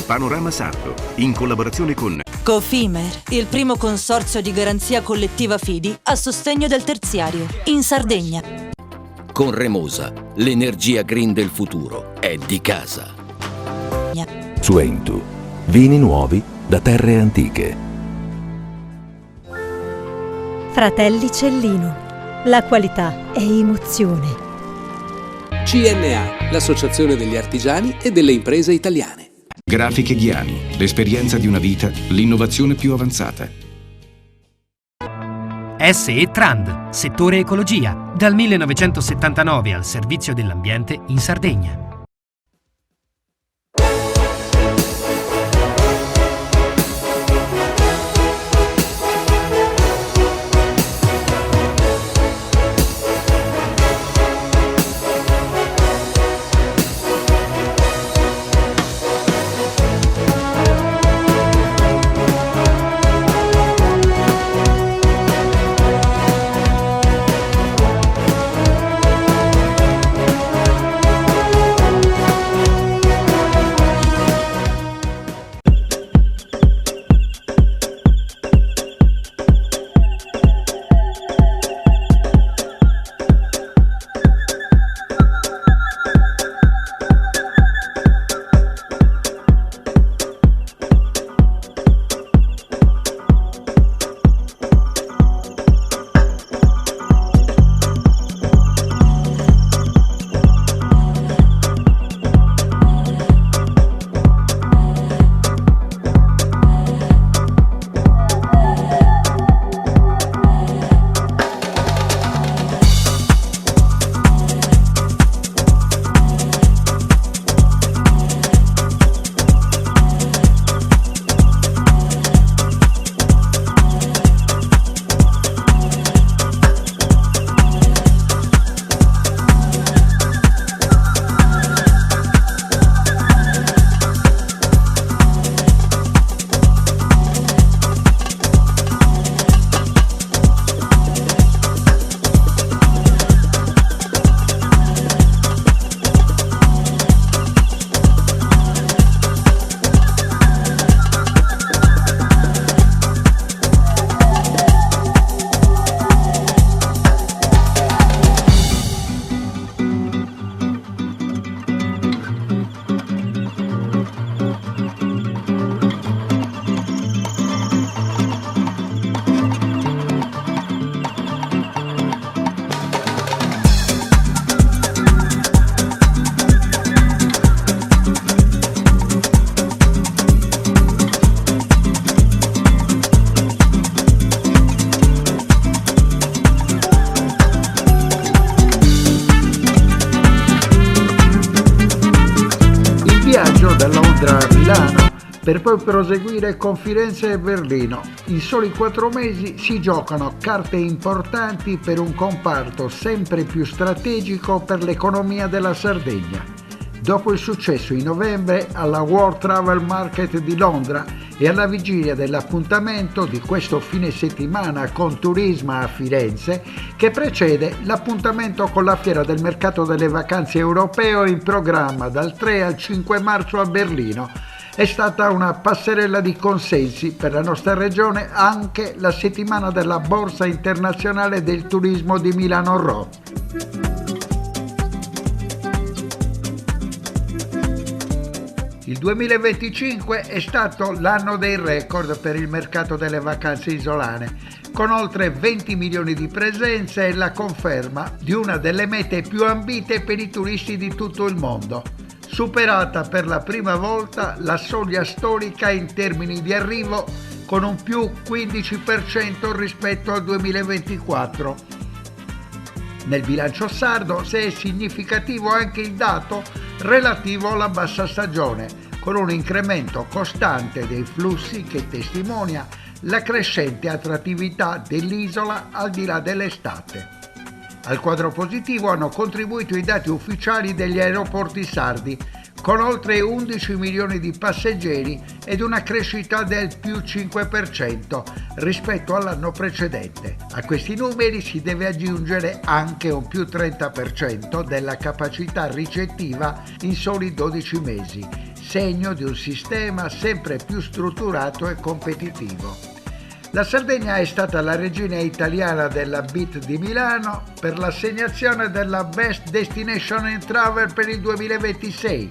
Panorama Sardo, in collaborazione con Cofimer, il primo consorzio di garanzia collettiva fidi a sostegno del terziario, in Sardegna. Con Remosa, l'energia green del futuro è di casa. Su Entu, vini nuovi da terre antiche. Fratelli Cellino, la qualità è emozione. CNA, l'associazione degli artigiani e delle imprese italiane. Grafiche Ghiani, l'esperienza di una vita, l'innovazione più avanzata. SE Trand, settore ecologia, dal 1979 al servizio dell'ambiente in Sardegna. Da Londra a Milano per poi proseguire con Firenze e Berlino. In soli 4 mesi si giocano carte importanti per un comparto sempre più strategico per l'economia della Sardegna. Dopo il successo in novembre alla World Travel Market di Londra e alla vigilia dell'appuntamento di questo fine settimana con Turisma a Firenze, che precede l'appuntamento con la Fiera del Mercato delle Vacanze Europeo in programma dal 3 al 5 marzo a Berlino, è stata una passerella di consensi per la nostra regione anche la settimana della Borsa Internazionale del Turismo di Milano Rho. Il 2025 è stato l'anno dei record per il mercato delle vacanze isolane, con oltre 20 milioni di presenze e la conferma di una delle mete più ambite per i turisti di tutto il mondo. Superata per la prima volta la soglia storica in termini di arrivo con un più 15% rispetto al 2024. Nel bilancio sardo è significativo anche il dato relativo alla bassa stagione, con un incremento costante dei flussi che testimonia la crescente attrattività dell'isola al di là dell'estate. Al quadro positivo hanno contribuito i dati ufficiali degli aeroporti sardi, con oltre 11 milioni di passeggeri ed una crescita del più 5% rispetto all'anno precedente. A questi numeri si deve aggiungere anche un più 30% della capacità ricettiva in soli 12 mesi, segno di un sistema sempre più strutturato e competitivo. La Sardegna è stata la regina italiana della BIT di Milano per l'assegnazione della Best Destination in Travel per il 2026,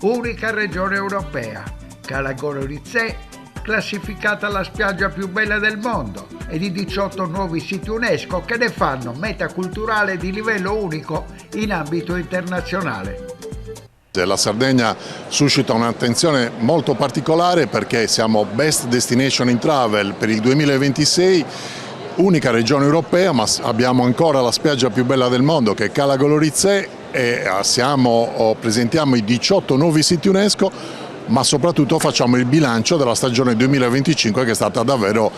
unica regione europea. Cala Golorizet, classificata la spiaggia più bella del mondo, e di 18 nuovi siti UNESCO che ne fanno meta culturale di livello unico in ambito internazionale. La Sardegna suscita un'attenzione molto particolare perché siamo Best Destination in Travel per il 2026, unica regione europea, ma abbiamo ancora la spiaggia più bella del mondo che è Cala Golorizet e presentiamo i 18 nuovi siti UNESCO, ma soprattutto facciamo il bilancio della stagione 2025 che è stata davvero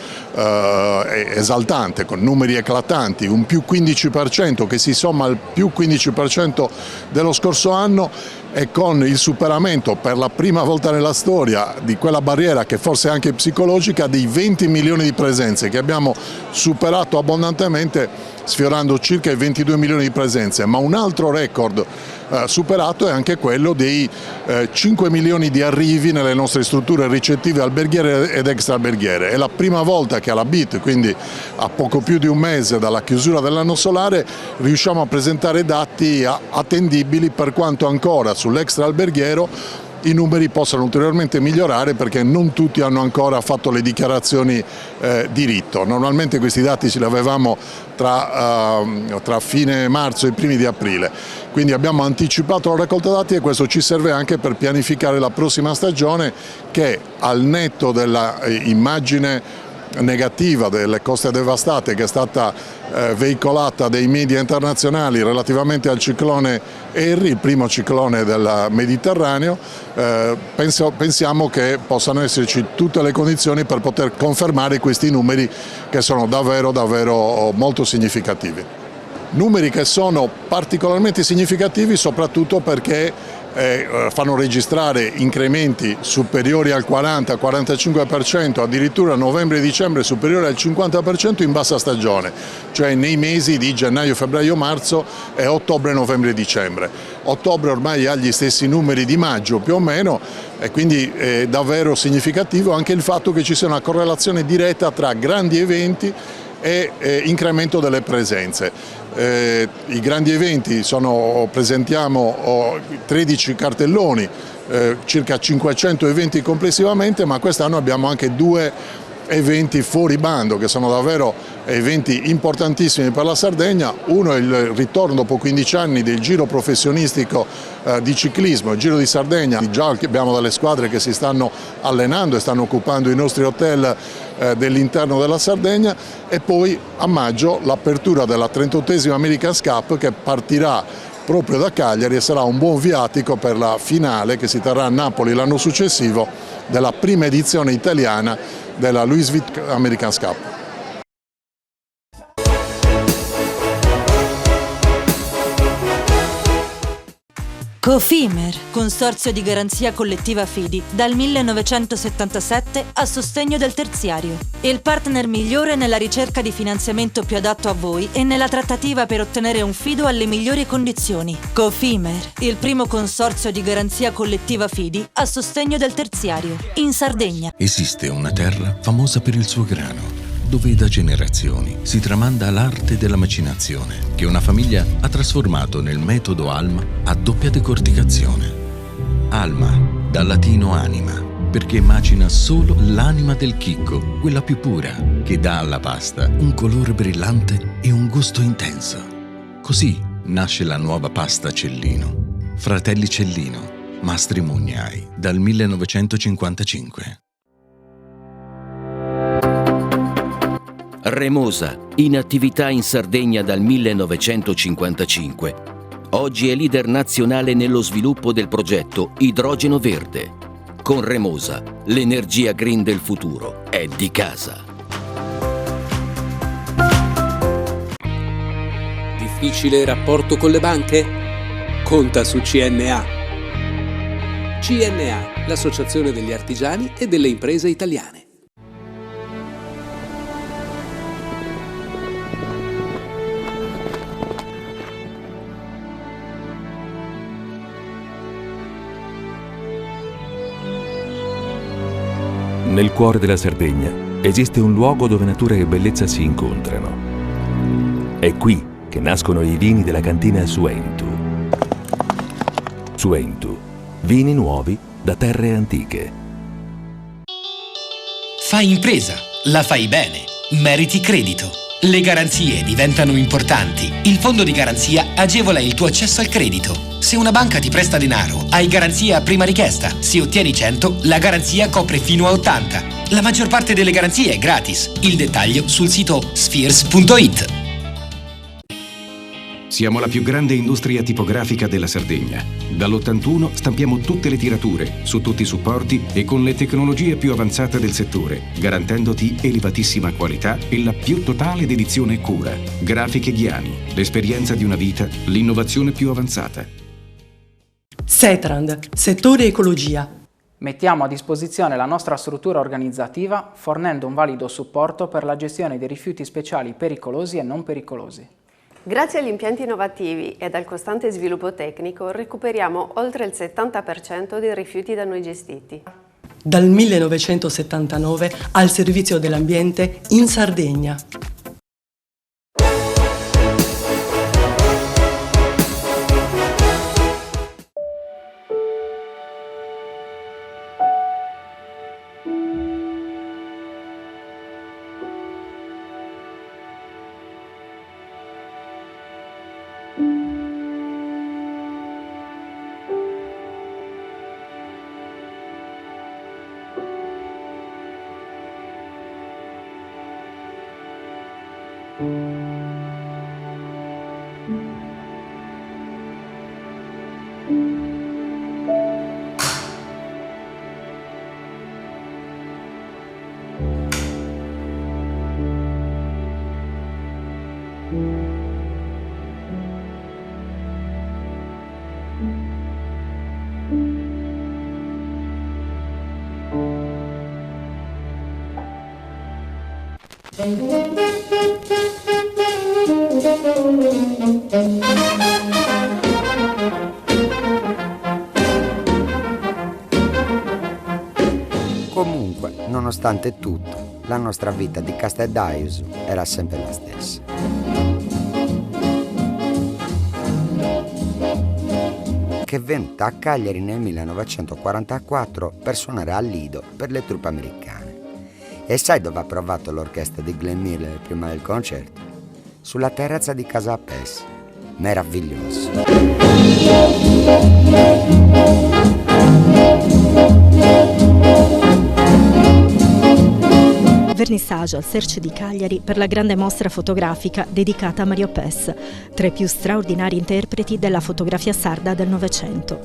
esaltante, con numeri eclatanti, un più 15% che si somma al più 15% dello scorso anno, e con il superamento per la prima volta nella storia di quella barriera che forse è anche psicologica dei 20 milioni di presenze che abbiamo superato abbondantemente, sfiorando circa i 22 milioni di presenze, ma un altro record superato è anche quello dei 5 milioni di arrivi nelle nostre strutture ricettive alberghiere ed extraalberghiere. È la prima volta che alla BIT, quindi a poco più di un mese dalla chiusura dell'anno solare, riusciamo a presentare dati attendibili, per quanto ancora sull'extraalberghiero i numeri possano ulteriormente migliorare perché non tutti hanno ancora fatto le dichiarazioni di rito. Normalmente questi dati ce li avevamo tra fine marzo e i primi di aprile, quindi abbiamo anticipato la raccolta dati e questo ci serve anche per pianificare la prossima stagione che, al netto della immagine negativa delle coste devastate che è stata veicolata dai media internazionali relativamente al ciclone Harry, il primo ciclone del Mediterraneo, pensiamo che possano esserci tutte le condizioni per poter confermare questi numeri che sono davvero molto significativi. Numeri che sono particolarmente significativi soprattutto perché fanno registrare incrementi superiori al 40-45%, addirittura novembre e dicembre superiori al 50% in bassa stagione, cioè nei mesi di gennaio, febbraio, marzo e ottobre, novembre e dicembre. Ottobre ormai ha gli stessi numeri di maggio più o meno e quindi è davvero significativo anche il fatto che ci sia una correlazione diretta tra grandi eventi e incremento delle presenze. I grandi eventi presentiamo 13 cartelloni, circa 500 eventi complessivamente, ma quest'anno abbiamo anche 2 eventi fuori bando che sono davvero eventi importantissimi per la Sardegna. Uno è il ritorno dopo 15 anni del giro professionistico di ciclismo, il Giro di Sardegna. Già abbiamo delle squadre che si stanno allenando e stanno occupando i nostri hotel dell'interno della Sardegna, e poi a maggio l'apertura della 38esima America's Cup che partirà proprio da Cagliari e sarà un buon viatico per la finale che si terrà a Napoli l'anno successivo della prima edizione italiana della Louis Vuitton America's Cup. Cofimer, consorzio di garanzia collettiva Fidi, dal 1977 a sostegno del terziario. Il partner migliore nella ricerca di finanziamento più adatto a voi e nella trattativa per ottenere un fido alle migliori condizioni. Cofimer, il primo consorzio di garanzia collettiva Fidi a sostegno del terziario, in Sardegna. Esiste una terra famosa per il suo grano, dove da generazioni si tramanda l'arte della macinazione, che una famiglia ha trasformato nel metodo Alma a doppia decorticazione. Alma, dal latino anima, perché macina solo l'anima del chicco, quella più pura, che dà alla pasta un colore brillante e un gusto intenso. Così nasce la nuova pasta Cellino. Fratelli Cellino, Mastri Mugnai, dal 1955. Remosa, in attività in Sardegna dal 1955. Oggi è leader nazionale nello sviluppo del progetto Idrogeno Verde. Con Remosa, l'energia green del futuro è di casa. Difficile rapporto con le banche? Conta su CNA. CNA, l'associazione degli artigiani e delle imprese italiane. Nel cuore della Sardegna esiste un luogo dove natura e bellezza si incontrano. È qui che nascono i vini della cantina Suentu. Suentu, vini nuovi da terre antiche. Fai impresa, la fai bene, meriti credito. Le garanzie diventano importanti. Il fondo di garanzia agevola il tuo accesso al credito. Se una banca ti presta denaro, hai garanzia a prima richiesta. Se ottieni 100, la garanzia copre fino a 80. La maggior parte delle garanzie è gratis. Il dettaglio sul sito spheres.it. Siamo la più grande industria tipografica della Sardegna. Dall'81 stampiamo tutte le tirature, su tutti i supporti e con le tecnologie più avanzate del settore, garantendoti elevatissima qualità e la più totale dedizione e cura. Grafiche Ghiani, l'esperienza di una vita, l'innovazione più avanzata. Setrand, settore ecologia. Mettiamo a disposizione la nostra struttura organizzativa fornendo un valido supporto per la gestione dei rifiuti speciali pericolosi e non pericolosi. Grazie agli impianti innovativi ed al costante sviluppo tecnico recuperiamo oltre il 70% dei rifiuti da noi gestiti. Dal 1979 al servizio dell'ambiente in Sardegna. Comunque, nonostante tutto, la nostra vita di Casteldaius era sempre la stessa. Che è venuta a Cagliari nel 1944 per suonare al Lido per le truppe americane. E sai dove ha provato l'orchestra di Glenn Miller prima del concerto? Sulla terrazza di casa Pes. Meraviglioso. Vernissage al Cerce di Cagliari per la grande mostra fotografica dedicata a Mario Pes, tra i più straordinari interpreti della fotografia sarda del Novecento.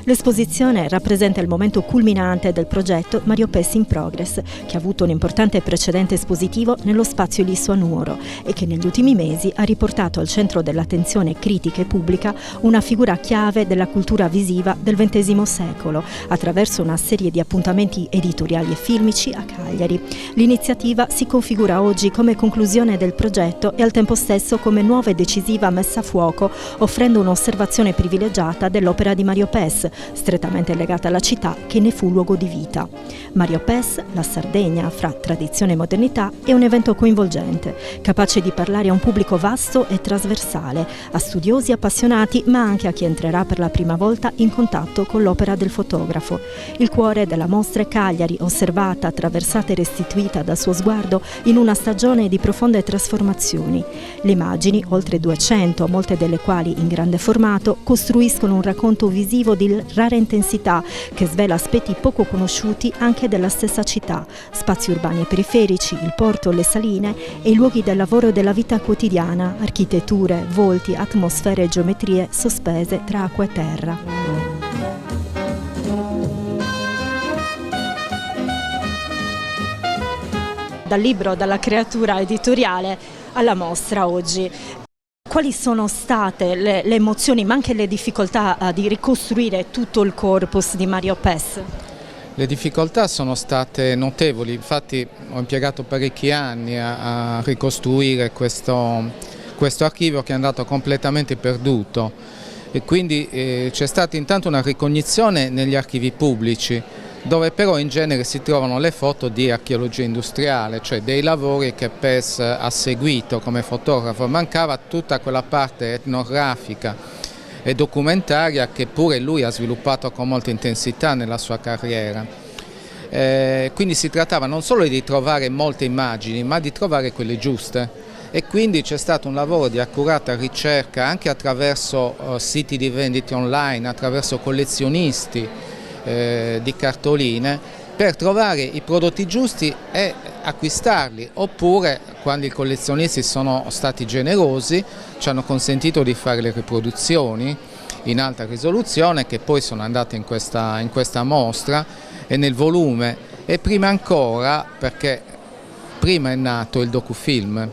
L'esposizione rappresenta il momento culminante del progetto Mario Pes in Progress, che ha avuto un importante precedente espositivo nello spazio Lisso a Nuoro e che negli ultimi mesi ha riportato al centro dell'attenzione critica e pubblica una figura chiave della cultura visiva del XX secolo, attraverso una serie di appuntamenti editoriali e filmici a Cagliari. L'iniziativa si configura oggi come conclusione del progetto e al tempo stesso come nuova e decisiva messa a fuoco, offrendo un'osservazione privilegiata dell'opera di Mario Pes, strettamente legata alla città che ne fu luogo di vita. Mario Pes, la Sardegna fra tradizione e modernità, è un evento coinvolgente, capace di parlare a un pubblico vasto e trasversale, a studiosi appassionati, ma anche a chi entrerà per la prima volta in contatto con l'opera del fotografo. Il cuore della mostra è Cagliari, osservata, attraversata e restituita dal suo sguardo in una stagione di profonde trasformazioni. Le immagini, oltre 200, molte delle quali in grande formato, costruiscono un racconto visivo di rara intensità che svela aspetti poco conosciuti anche della stessa città, spazi urbani e periferici, il porto, le saline e i luoghi del lavoro e della vita quotidiana, architetture, volti, atmosfere e geometrie sospese tra acqua e terra. Dal libro, dalla creatura editoriale alla mostra oggi. Quali sono state le emozioni ma anche le difficoltà di ricostruire tutto il corpus di Mario Pes? Le difficoltà sono state notevoli, infatti ho impiegato parecchi anni a ricostruire questo archivio che è andato completamente perduto e quindi c'è stata intanto una ricognizione negli archivi pubblici dove però in genere si trovano le foto di archeologia industriale, cioè dei lavori che Pes ha seguito come fotografo. Mancava tutta quella parte etnografica e documentaria che pure lui ha sviluppato con molta intensità nella sua carriera. Quindi si trattava non solo di trovare molte immagini, ma di trovare quelle giuste. E quindi c'è stato un lavoro di accurata ricerca anche attraverso siti di vendita online, attraverso collezionisti di cartoline, per trovare i prodotti giusti e acquistarli, oppure quando i collezionisti sono stati generosi ci hanno consentito di fare le riproduzioni in alta risoluzione che poi sono andate in questa mostra e nel volume, e prima ancora perché prima è nato il docufilm.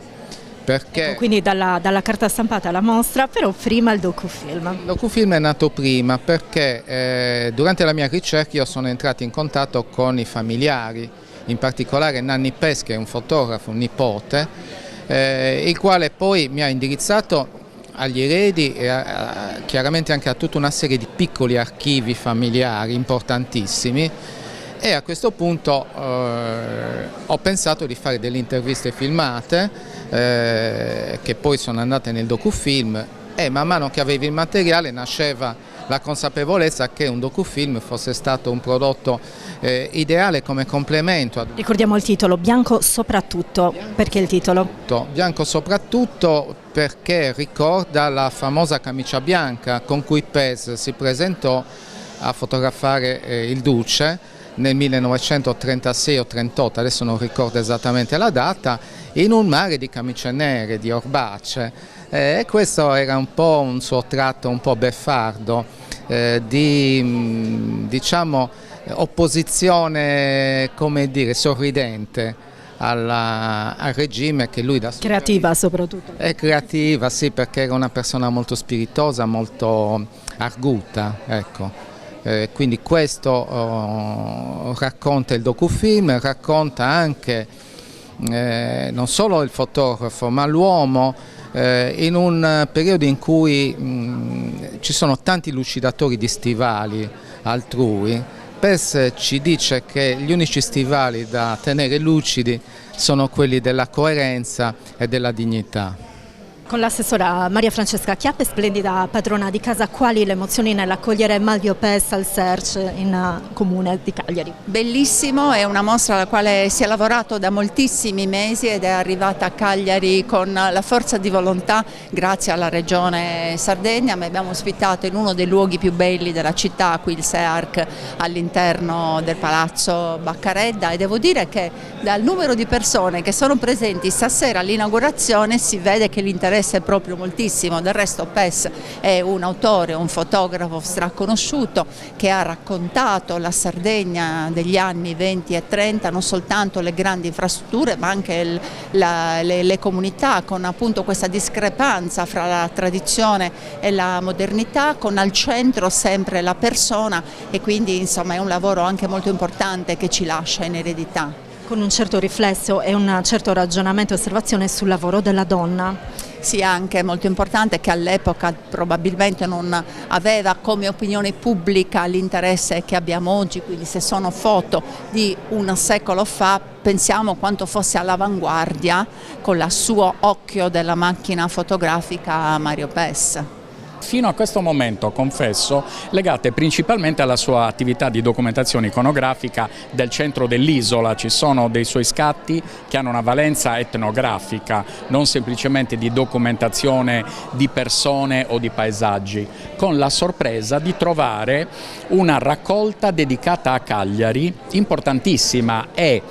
Ecco, quindi dalla carta stampata alla mostra, però prima il docufilm. Il docufilm è nato prima perché durante la mia ricerca io sono entrato in contatto con i familiari, in particolare Nanni Pes, che è un fotografo, un nipote, il quale poi mi ha indirizzato agli eredi e chiaramente anche a tutta una serie di piccoli archivi familiari importantissimi. E a questo punto ho pensato di fare delle interviste filmate che poi sono andate nel docufilm, e man mano che avevi il materiale nasceva la consapevolezza che un docufilm fosse stato un prodotto ideale come complemento. Ricordiamo il titolo, Bianco soprattutto. Perché il titolo? Bianco soprattutto perché ricorda la famosa camicia bianca con cui Pes si presentò a fotografare il Duce nel 1936 o 38, adesso non ricordo esattamente la data, in un mare di camicie nere, di orbace, e questo era un po' un suo tratto un po' beffardo, di diciamo opposizione, come dire, sorridente al regime che lui da creativa soprattutto. È creativa, sì, perché era una persona molto spiritosa, molto arguta, ecco. Quindi questo racconta il docufilm, racconta anche non solo il fotografo ma l'uomo in un periodo in cui ci sono tanti lucidatori di stivali altrui. Pes ci dice che gli unici stivali da tenere lucidi sono quelli della coerenza e della dignità. Con l'assessora Maria Francesca Chiappe, splendida padrona di casa, quali le emozioni nell'accogliere Mario Pes al Search in comune di Cagliari? Bellissimo, è una mostra alla quale si è lavorato da moltissimi mesi ed è arrivata a Cagliari con la forza di volontà grazie alla Regione Sardegna. Mi abbiamo ospitato in uno dei luoghi più belli della città, qui il SEARC, all'interno del Palazzo Baccaredda, e devo dire che dal numero di persone che sono presenti stasera all'inaugurazione si vede che l'interesse è proprio moltissimo. Del resto Pes è un autore, un fotografo straconosciuto che ha raccontato la Sardegna degli anni 20 e 30, non soltanto le grandi infrastrutture ma anche le comunità, con appunto questa discrepanza fra la tradizione e la modernità, con al centro sempre la persona, e quindi insomma è un lavoro anche molto importante che ci lascia in eredità. Con un certo riflesso e un certo ragionamento e osservazione sul lavoro della donna. Sì, anche molto importante, che all'epoca probabilmente non aveva come opinione pubblica l'interesse che abbiamo oggi, quindi se sono foto di un secolo fa pensiamo quanto fosse all'avanguardia con il suo occhio della macchina fotografica Mario Pes. Fino a questo momento, confesso, legate principalmente alla sua attività di documentazione iconografica del centro dell'isola. Ci sono dei suoi scatti che hanno una valenza etnografica, non semplicemente di documentazione di persone o di paesaggi, con la sorpresa di trovare una raccolta dedicata a Cagliari, importantissima e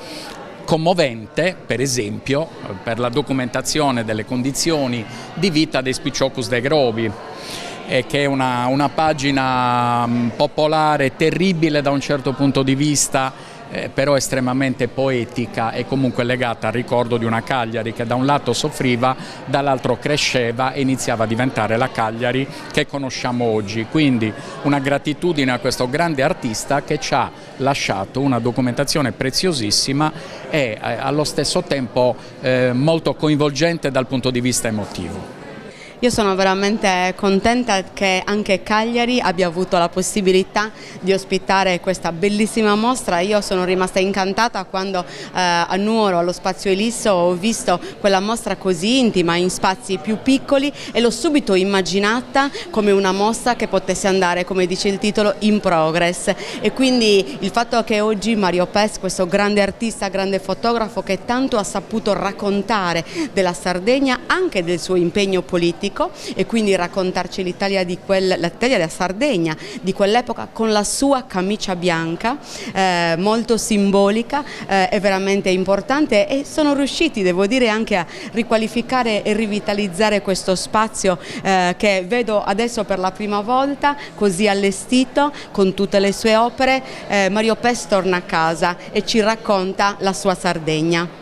commovente, per esempio, per la documentazione delle condizioni di vita dei Spicciocus dei Grobi, che è una pagina popolare terribile da un certo punto di vista, però estremamente poetica e comunque legata al ricordo di una Cagliari che da un lato soffriva, dall'altro cresceva e iniziava a diventare la Cagliari che conosciamo oggi. Quindi una gratitudine a questo grande artista che ci ha lasciato una documentazione preziosissima e allo stesso tempo molto coinvolgente dal punto di vista emotivo. Io sono veramente contenta che anche Cagliari abbia avuto la possibilità di ospitare questa bellissima mostra. Io sono rimasta incantata quando a Nuoro, allo Spazio Elisso, ho visto quella mostra così intima, in spazi più piccoli, e l'ho subito immaginata come una mostra che potesse andare, come dice il titolo, in progress. E quindi il fatto che oggi Mario Pes, questo grande artista, grande fotografo che tanto ha saputo raccontare della Sardegna, anche del suo impegno politico, e quindi raccontarci l'Italia della Sardegna di quell'epoca con la sua camicia bianca, molto simbolica, è veramente importante, e sono riusciti, devo dire, anche a riqualificare e rivitalizzare questo spazio che vedo adesso per la prima volta così allestito con tutte le sue opere. Mario Pes torna a casa e ci racconta la sua Sardegna.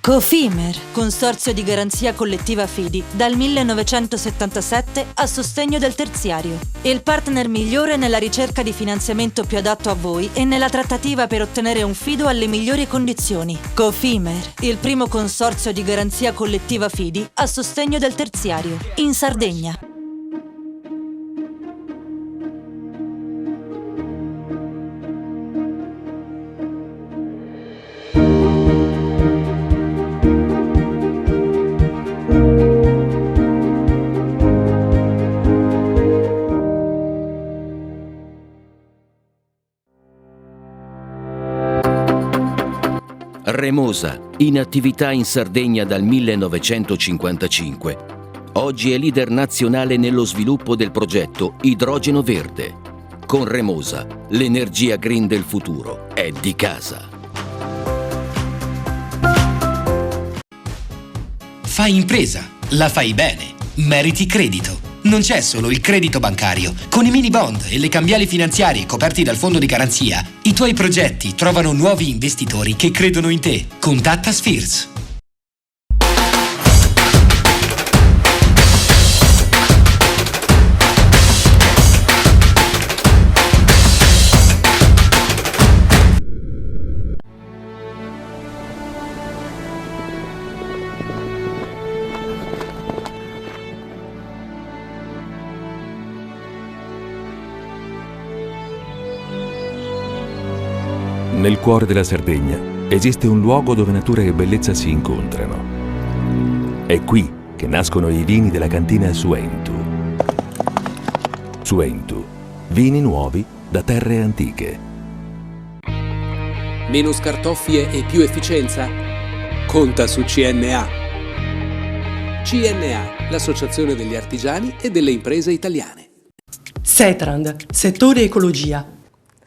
Cofimer, consorzio di garanzia collettiva Fidi, dal 1977 a sostegno del terziario. Il partner migliore nella ricerca di finanziamento più adatto a voi e nella trattativa per ottenere un fido alle migliori condizioni. Cofimer, il primo consorzio di garanzia collettiva Fidi a sostegno del terziario, in Sardegna. Remosa, in attività in Sardegna dal 1955, oggi è leader nazionale nello sviluppo del progetto Idrogeno Verde. Con Remosa, l'energia green del futuro è di casa. Fai impresa, la fai bene, meriti credito. Non c'è solo il credito bancario. Con i mini bond e le cambiali finanziarie coperti dal fondo di garanzia, i tuoi progetti trovano nuovi investitori che credono in te. Contatta Spheres. Nel cuore della Sardegna esiste un luogo dove natura e bellezza si incontrano. È qui che nascono i vini della cantina Suentu. Suentu, vini nuovi da terre antiche. Meno scartoffie e più efficienza? Conta su CNA. CNA, l'associazione degli artigiani e delle imprese italiane. Setrand, settore ecologia.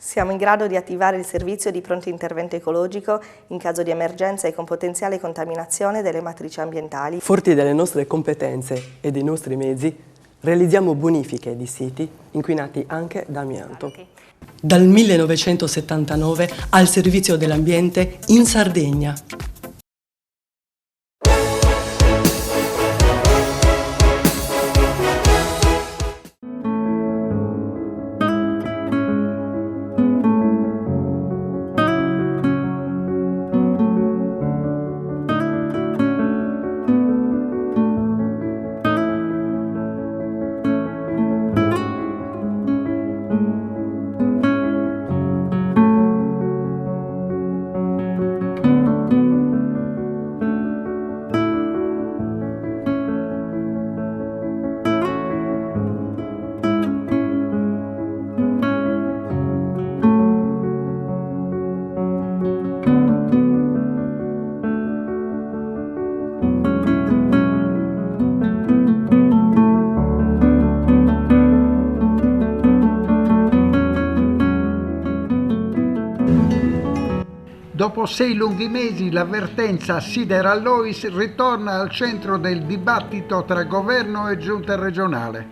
Siamo in grado di attivare il servizio di pronto intervento ecologico in caso di emergenza e con potenziale contaminazione delle matrici ambientali. Forti delle nostre competenze e dei nostri mezzi, realizziamo bonifiche di siti inquinati anche da amianto. Dal 1979 al servizio dell'ambiente in Sardegna. Dopo 6 lunghi mesi l'avvertenza Siderallois ritorna al centro del dibattito tra governo e giunta regionale.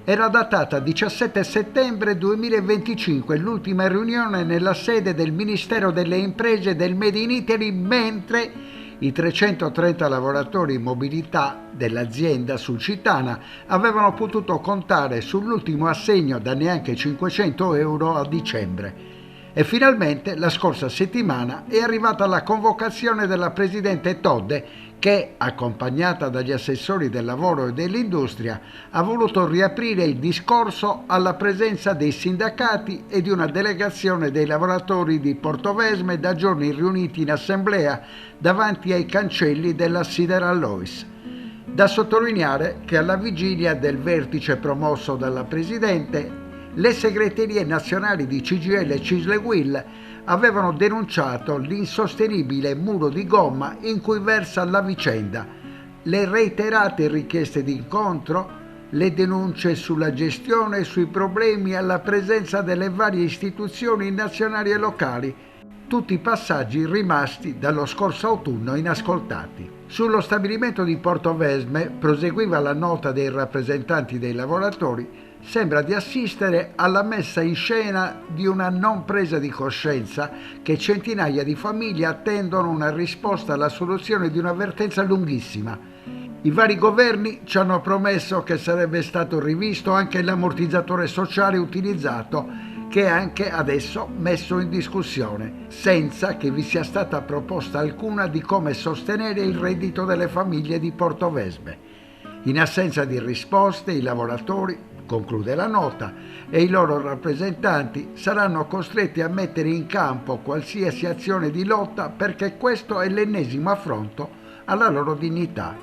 Era datata 17 settembre 2025, l'ultima riunione nella sede del Ministero delle Imprese del Made in Italy, mentre i 330 lavoratori in mobilità dell'azienda sulcitana avevano potuto contare sull'ultimo assegno da neanche 500 euro a dicembre. E finalmente la scorsa settimana è arrivata la convocazione della Presidente Todde che, accompagnata dagli assessori del lavoro e dell'industria, ha voluto riaprire il discorso alla presenza dei sindacati e di una delegazione dei lavoratori di Portovesme da giorni riuniti in assemblea davanti ai cancelli della Siderallois. Da sottolineare che alla vigilia del vertice promosso dalla Presidente, le segreterie nazionali di CGIL e CISL-UIL avevano denunciato l'insostenibile muro di gomma in cui versa la vicenda, le reiterate richieste di incontro, le denunce sulla gestione e sui problemi alla presenza delle varie istituzioni nazionali e locali, tutti passaggi rimasti dallo scorso autunno inascoltati. Sullo stabilimento di Portovesme, proseguiva la nota dei rappresentanti dei lavoratori, sembra di assistere alla messa in scena di una non presa di coscienza che centinaia di famiglie attendono una risposta alla soluzione di un'avvertenza lunghissima. I vari governi ci hanno promesso che sarebbe stato rivisto anche l'ammortizzatore sociale utilizzato, che è anche adesso messo in discussione, senza che vi sia stata proposta alcuna di come sostenere il reddito delle famiglie di Portovesme. In assenza di risposte, i lavoratori, conclude la nota, e i loro rappresentanti saranno costretti a mettere in campo qualsiasi azione di lotta perché questo è l'ennesimo affronto alla loro dignità.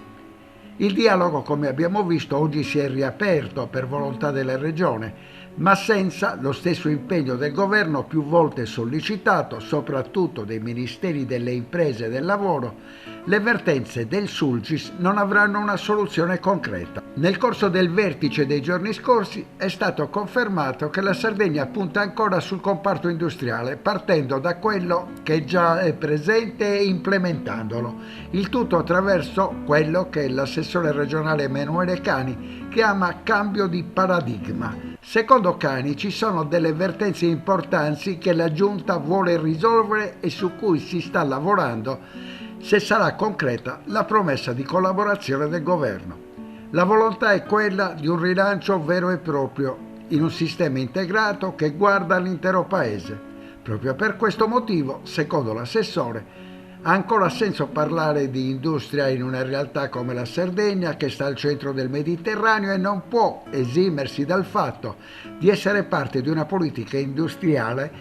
Il dialogo, come abbiamo visto, oggi si è riaperto per volontà della Regione, ma senza lo stesso impegno del governo più volte sollecitato, soprattutto dei ministeri delle imprese e del lavoro. Le vertenze del Sulcis non avranno una soluzione concreta. Nel corso del vertice dei giorni scorsi è stato confermato che la Sardegna punta ancora sul comparto industriale, partendo da quello che già è presente e implementandolo. Il tutto attraverso quello che l'assessore regionale Emanuele Cani chiama cambio di paradigma. Secondo Cani ci sono delle vertenze importanti che la Giunta vuole risolvere e su cui si sta lavorando se sarà concreta la promessa di collaborazione del governo. La volontà è quella di un rilancio vero e proprio in un sistema integrato che guarda all'intero paese. Proprio per questo motivo, secondo l'assessore, ha ancora senso parlare di industria in una realtà come la Sardegna, che sta al centro del Mediterraneo e non può esimersi dal fatto di essere parte di una politica industriale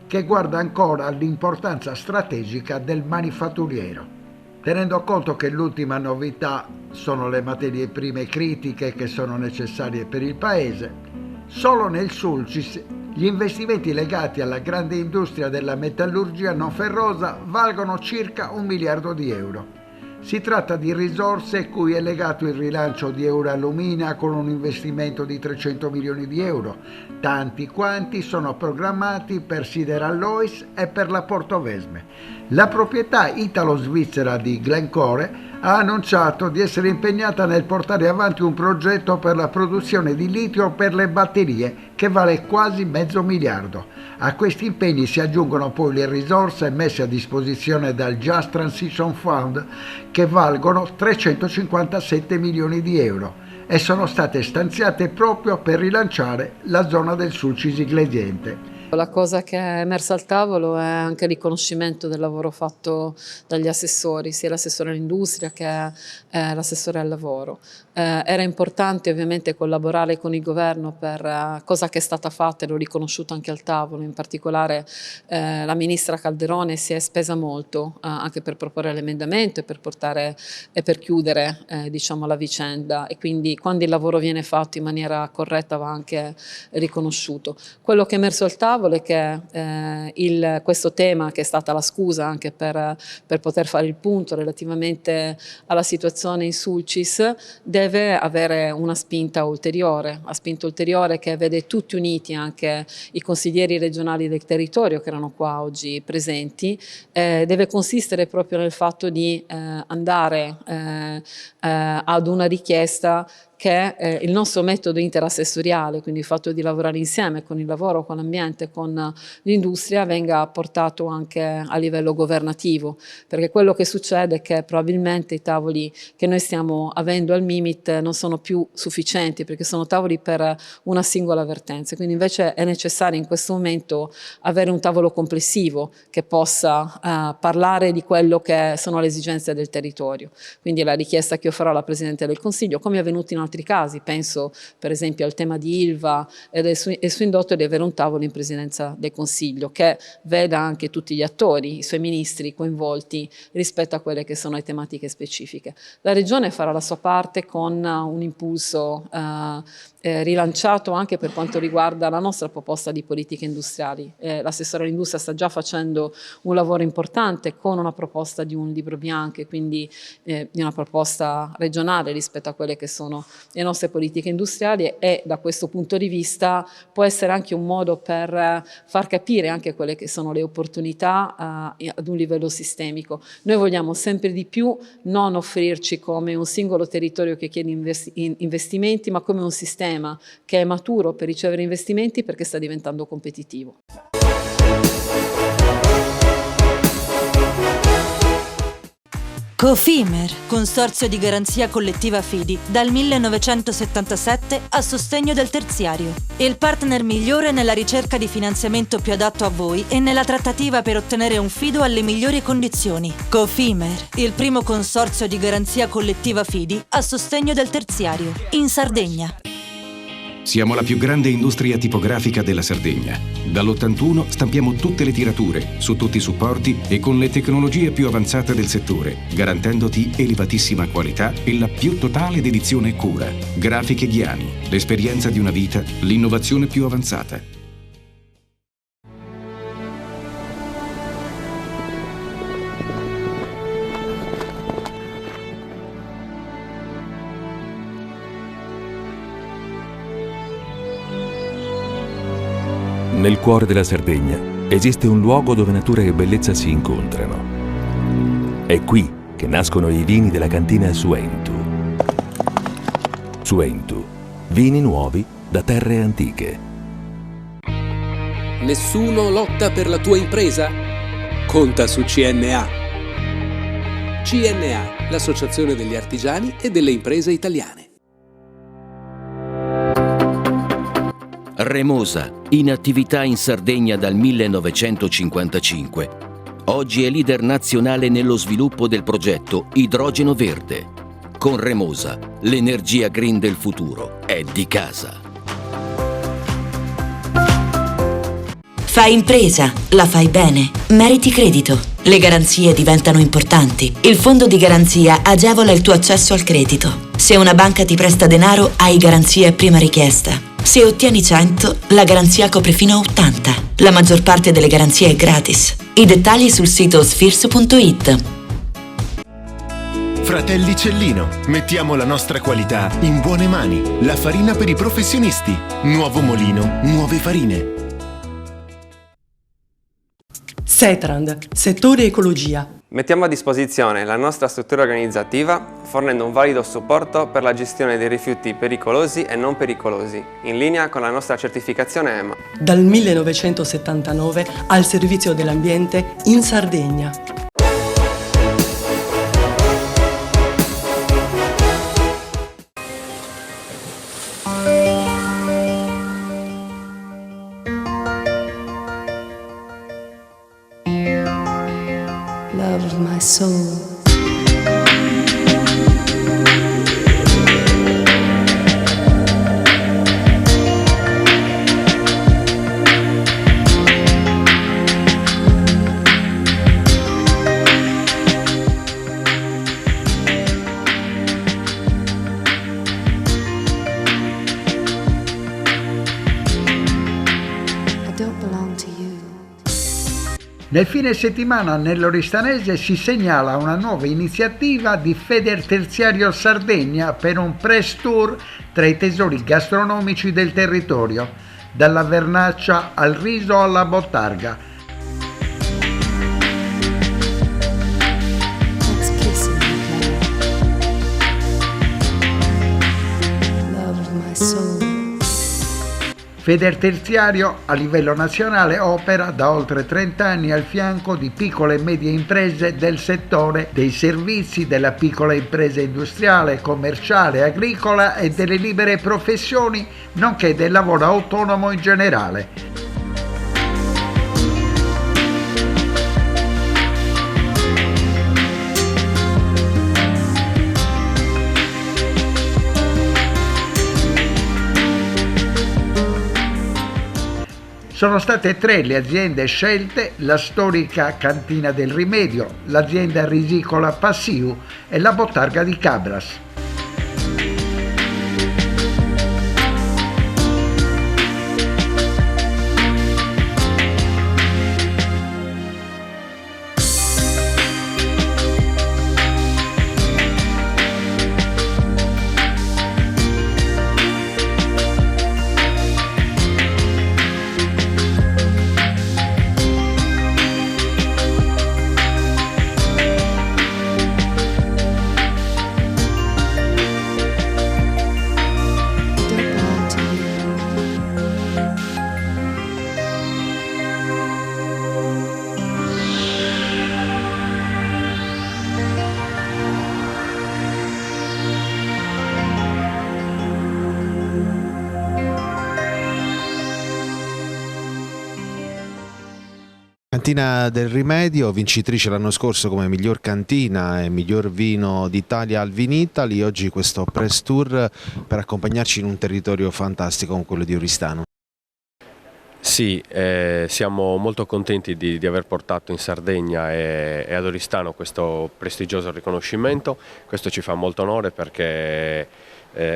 che guarda ancora all'importanza strategica del manifatturiero. Tenendo conto che l'ultima novità sono le materie prime critiche che sono necessarie per il Paese, solo nel Sulcis gli investimenti legati alla grande industria della metallurgia non ferrosa valgono circa 1 miliardo di euro. Si tratta di risorse cui è legato il rilancio di Euralumina con un investimento di 300 milioni di euro, tanti quanti sono programmati per Siderallois e per la Portovesme. La proprietà italo-svizzera di Glencore ha annunciato di essere impegnata nel portare avanti un progetto per la produzione di litio per le batterie che vale quasi $500 milioni. A questi impegni si aggiungono poi le risorse messe a disposizione dal Just Transition Fund che valgono 357 milioni di euro e sono state stanziate proprio per rilanciare la zona del Sulcis Iglesiente. La cosa che è emersa al tavolo è anche il riconoscimento del lavoro fatto dagli assessori, sia l'assessore all'industria che l'assessore al lavoro. Era importante ovviamente collaborare con il governo per cosa che è stata fatta e l'ho riconosciuto anche al tavolo, in particolare la ministra Calderone si è spesa molto anche per proporre l'emendamento e per portare e per chiudere diciamo, la vicenda, e quindi quando il lavoro viene fatto in maniera corretta va anche riconosciuto. Quello che è emerso al tavolo è che questo tema, che è stata la scusa anche per poter fare il punto relativamente alla situazione in Sulcis, deve avere una spinta ulteriore che vede tutti uniti, anche i consiglieri regionali del territorio che erano qua oggi presenti, deve consistere proprio nel fatto di andare ad una richiesta che il nostro metodo interassessoriale, quindi il fatto di lavorare insieme con il lavoro, con l'ambiente, con l'industria, venga portato anche a livello governativo, perché quello che succede è che probabilmente i tavoli che noi stiamo avendo al MIMIT non sono più sufficienti, perché sono tavoli per una singola vertenza, quindi invece è necessario in questo momento avere un tavolo complessivo che possa parlare di quello che sono le esigenze del territorio. Quindi la richiesta che io farò alla Presidente del Consiglio, come è avvenuto in altri casi, penso per esempio al tema di Ilva e del suo indotto, di avere un tavolo in Presidenza del Consiglio che veda anche tutti gli attori, i suoi ministri coinvolti rispetto a quelle che sono le tematiche specifiche. La Regione farà la sua parte con un impulso rilanciato anche per quanto riguarda la nostra proposta di politiche industriali. L'assessore all'industria sta già facendo un lavoro importante con una proposta di un libro bianco e quindi di una proposta regionale rispetto a quelle che sono le nostre politiche industriali, e da questo punto di vista può essere anche un modo per far capire anche quelle che sono le opportunità ad un livello sistemico. Noi vogliamo sempre di più non offrirci come un singolo territorio che chiede investimenti, ma come un sistema che è maturo per ricevere investimenti perché sta diventando competitivo. Cofimer, consorzio di garanzia collettiva Fidi, dal 1977 a sostegno del terziario. Il partner migliore nella ricerca di finanziamento più adatto a voi e nella trattativa per ottenere un fido alle migliori condizioni. Cofimer, il primo consorzio di garanzia collettiva Fidi a sostegno del terziario, in Sardegna. Siamo la più grande industria tipografica della Sardegna. Dall'81 stampiamo tutte le tirature, su tutti i supporti e con le tecnologie più avanzate del settore, garantendoti elevatissima qualità e la più totale dedizione e cura. Grafiche Ghiani, l'esperienza di una vita, l'innovazione più avanzata. Nel cuore della Sardegna esiste un luogo dove natura e bellezza si incontrano. È qui che nascono i vini della cantina Suentu. Suentu, vini nuovi da terre antiche. Nessuno lotta per la tua impresa? Conta su CNA. CNA, l'associazione degli artigiani e delle imprese italiane. Remosa, in attività in Sardegna dal 1955. Oggi è leader nazionale nello sviluppo del progetto Idrogeno Verde. Con Remosa, l'energia green del futuro è di casa. Fai impresa, la fai bene, meriti credito. Le garanzie diventano importanti. Il fondo di garanzia agevola il tuo accesso al credito. Se una banca ti presta denaro, hai garanzia a prima richiesta. Se ottieni 100, la garanzia copre fino a 80. La maggior parte delle garanzie è gratis. I dettagli sul sito sfirso.it. Fratelli Cellino, mettiamo la nostra qualità in buone mani. La farina per i professionisti. Nuovo mulino, nuove farine. Setrand, settore ecologia. Mettiamo a disposizione la nostra struttura organizzativa fornendo un valido supporto per la gestione dei rifiuti pericolosi e non pericolosi, in linea con la nostra certificazione EMA. Dal 1979 al servizio dell'ambiente in Sardegna. Love of my soul. Nel fine settimana nell'Oristanese si segnala una nuova iniziativa di Federterziario Sardegna per un press tour tra i tesori gastronomici del territorio, dalla vernaccia al riso alla bottarga. Federterziario a livello nazionale opera da oltre 30 anni al fianco di piccole e medie imprese del settore dei servizi, della piccola impresa industriale, commerciale, agricola e delle libere professioni, nonché del lavoro autonomo in generale. Sono state 3 le aziende scelte: la storica Cantina del Rimedio, l'azienda risicola Passiu e la Bottarga di Cabras. Cantina del Rimedio, vincitrice l'anno scorso come miglior cantina e miglior vino d'Italia al Vinitaly. Oggi questo press tour per accompagnarci in un territorio fantastico come quello di Oristano. Sì, siamo molto contenti di aver portato in Sardegna e ad Oristano questo prestigioso riconoscimento. Questo ci fa molto onore perché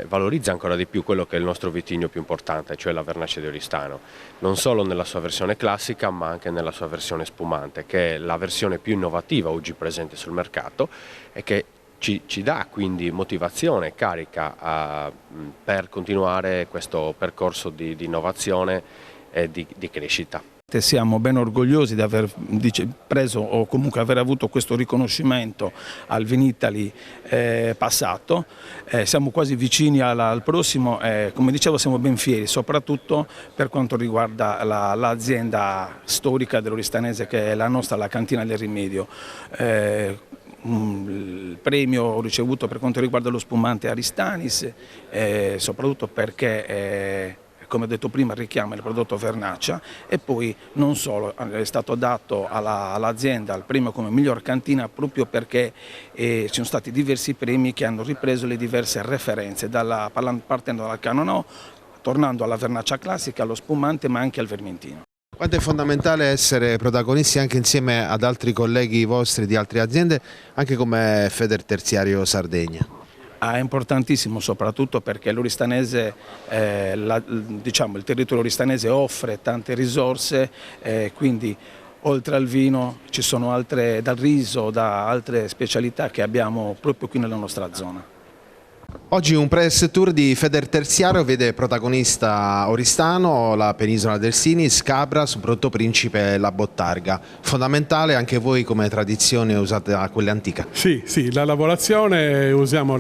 valorizza ancora di più quello che è il nostro vitigno più importante, cioè la Vernaccia di Oristano, non solo nella sua versione classica ma anche nella sua versione spumante, che è la versione più innovativa oggi presente sul mercato e che ci dà quindi motivazione e carica per continuare questo percorso di innovazione e di crescita. Siamo ben orgogliosi di aver preso o comunque aver avuto questo riconoscimento al Vinitaly passato, siamo quasi vicini al prossimo e come dicevo siamo ben fieri, soprattutto per quanto riguarda l'azienda storica dell'Oristanese che è la nostra, la Cantina del Rimedio. Il premio ricevuto per quanto riguarda lo spumante Aristanis, soprattutto perché come ho detto prima richiama il prodotto Vernaccia, e poi non solo, è stato dato all'azienda il premio come miglior cantina proprio perché ci sono stati diversi premi che hanno ripreso le diverse referenze, partendo dal Canonò, tornando alla Vernaccia classica, allo spumante ma anche al vermentino. Quanto è fondamentale essere protagonisti anche insieme ad altri colleghi vostri di altre aziende, anche come Federterziario Sardegna? È importantissimo soprattutto perché l'Oristanese, diciamo, il territorio oristanese offre tante risorse, quindi oltre al vino ci sono altre, dal riso, da altre specialità che abbiamo proprio qui nella nostra zona. Oggi un press tour di Federterziario vede protagonista Oristano, la penisola del Sinis, Cabras, un prodotto principe la Bottarga. Fondamentale anche voi come tradizione usate quella antica? Sì, la lavorazione usiamo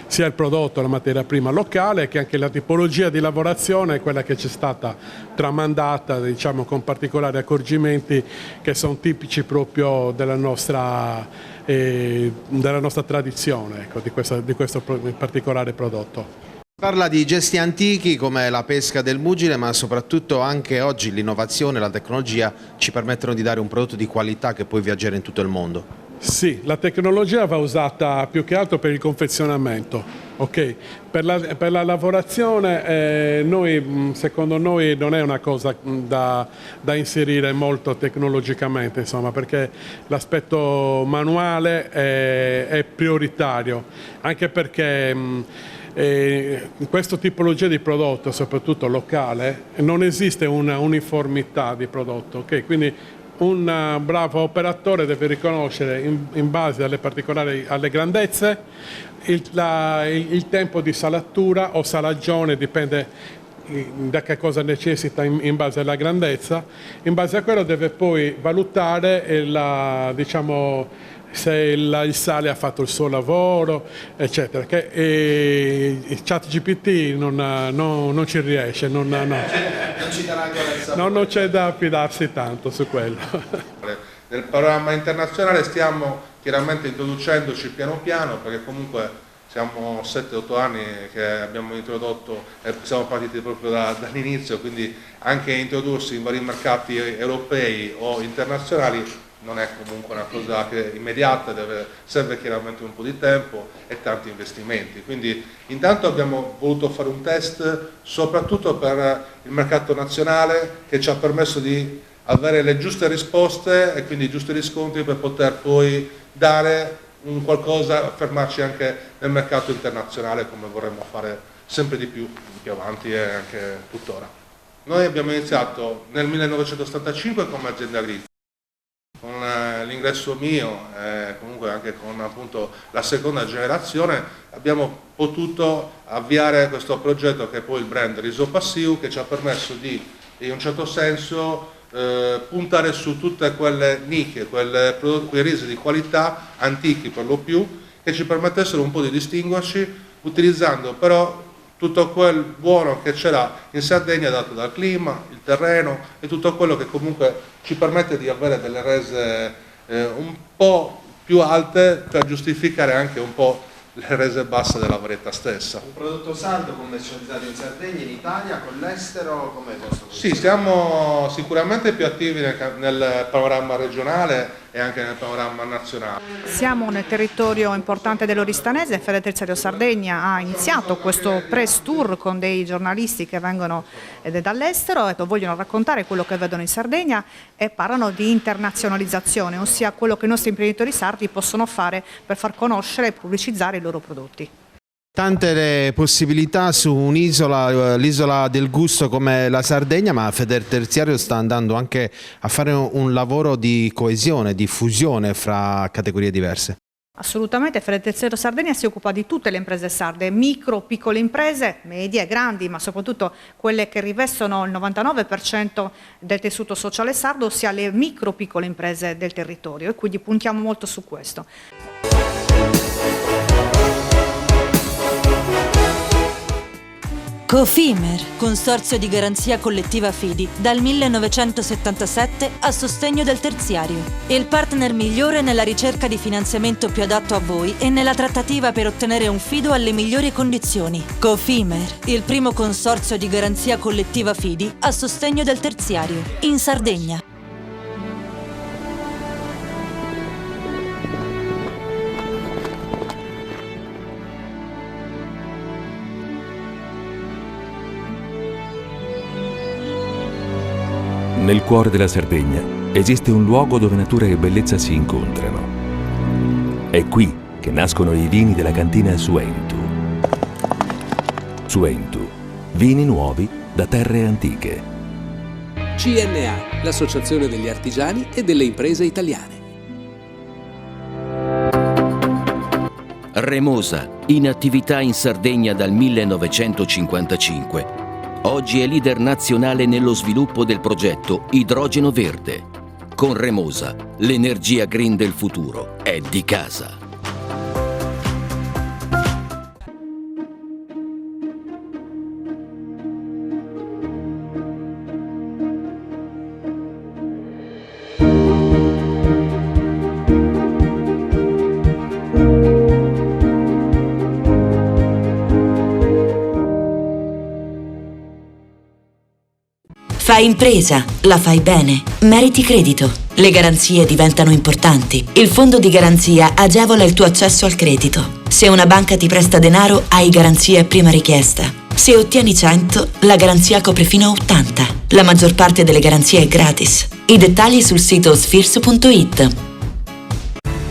sia il prodotto, la materia prima locale, che anche la tipologia di lavorazione è quella che ci è stata tramandata, diciamo, con particolari accorgimenti che sono tipici proprio della nostra tradizione, ecco, di questo particolare prodotto. Parla di gesti antichi come la pesca del mugile, ma soprattutto anche oggi l'innovazione e la tecnologia ci permettono di dare un prodotto di qualità che può viaggiare in tutto il mondo. Sì, la tecnologia va usata più che altro per il confezionamento, ok? Per la lavorazione secondo noi non è una cosa da inserire molto tecnologicamente, insomma, perché l'aspetto manuale è prioritario, anche perché in questa tipologia di prodotto, soprattutto locale, non esiste una uniformità di prodotto, ok? Quindi un bravo operatore deve riconoscere in base alle grandezze il tempo di salatura o salagione, dipende da che cosa necessita in base alla grandezza. In base a quello deve poi valutare se il sale ha fatto il suo lavoro, eccetera. Il ChatGPT non ci riesce, non c'è da affidarsi tanto su quello. Nel programma internazionale stiamo chiaramente introducendoci piano piano, perché comunque siamo 7-8 anni che abbiamo introdotto e siamo partiti proprio dall'inizio, quindi anche introdursi in vari mercati europei o internazionali non è comunque una cosa che immediata, serve chiaramente un po' di tempo e tanti investimenti. Quindi intanto abbiamo voluto fare un test soprattutto per il mercato nazionale, che ci ha permesso di avere le giuste risposte e quindi i giusti riscontri per poter poi dare un qualcosa, affermarci anche nel mercato internazionale, come vorremmo fare sempre di più avanti e anche tuttora. Noi abbiamo iniziato nel 1975 come azienda agricola. Con l'ingresso mio e comunque anche con appunto la seconda generazione abbiamo potuto avviare questo progetto, che è poi il brand Risopassiu, che ci ha permesso di, in un certo senso, puntare su tutte quelle nicchie, quei risi di qualità antichi per lo più, che ci permettessero un po' di distinguerci, utilizzando però tutto quel buono che c'era in Sardegna dato dal clima, il terreno e tutto quello che comunque ci permette di avere delle rese un po' più alte per giustificare anche un po' le rese basse della varietà stessa. Un prodotto sardo commercializzato in Sardegna, in Italia, con l'estero, come posso dire? Sì, siamo sicuramente più attivi nel panorama regionale e anche nel panorama nazionale. Siamo nel territorio importante dell'Oristanese. Federterziario Sardegna ha iniziato questo press tour con dei giornalisti che vengono dall'estero e vogliono raccontare quello che vedono in Sardegna e parlano di internazionalizzazione, ossia quello che i nostri imprenditori sardi possono fare per far conoscere e pubblicizzare i loro prodotti. Tante le possibilità su un'isola, l'isola del gusto come la Sardegna, ma Federterziario sta andando anche a fare un lavoro di coesione, di fusione fra categorie diverse. Assolutamente, Federterziario Sardegna si occupa di tutte le imprese sarde, micro, piccole imprese, medie, grandi, ma soprattutto quelle che rivestono il 99% del tessuto sociale sardo, ossia le micro, piccole imprese del territorio, e quindi puntiamo molto su questo. Cofimer, consorzio di garanzia collettiva Fidi, dal 1977 a sostegno del terziario. Il partner migliore nella ricerca di finanziamento più adatto a voi e nella trattativa per ottenere un fido alle migliori condizioni. Cofimer, il primo consorzio di garanzia collettiva Fidi a sostegno del terziario, in Sardegna. Nel cuore della Sardegna esiste un luogo dove natura e bellezza si incontrano. È qui che nascono i vini della cantina Suentu. Suentu, vini nuovi da terre antiche. CNA, l'Associazione degli Artigiani e delle Imprese Italiane. Remosa, in attività in Sardegna dal 1955. Oggi è leader nazionale nello sviluppo del progetto Idrogeno Verde. Con Remosa, l'energia green del futuro è di casa. Fai impresa, la fai bene, meriti credito. Le garanzie diventano importanti. Il fondo di garanzia agevola il tuo accesso al credito. Se una banca ti presta denaro, hai garanzia a prima richiesta. Se ottieni 100, la garanzia copre fino a 80. La maggior parte delle garanzie è gratis. I dettagli sul sito sfirso.it.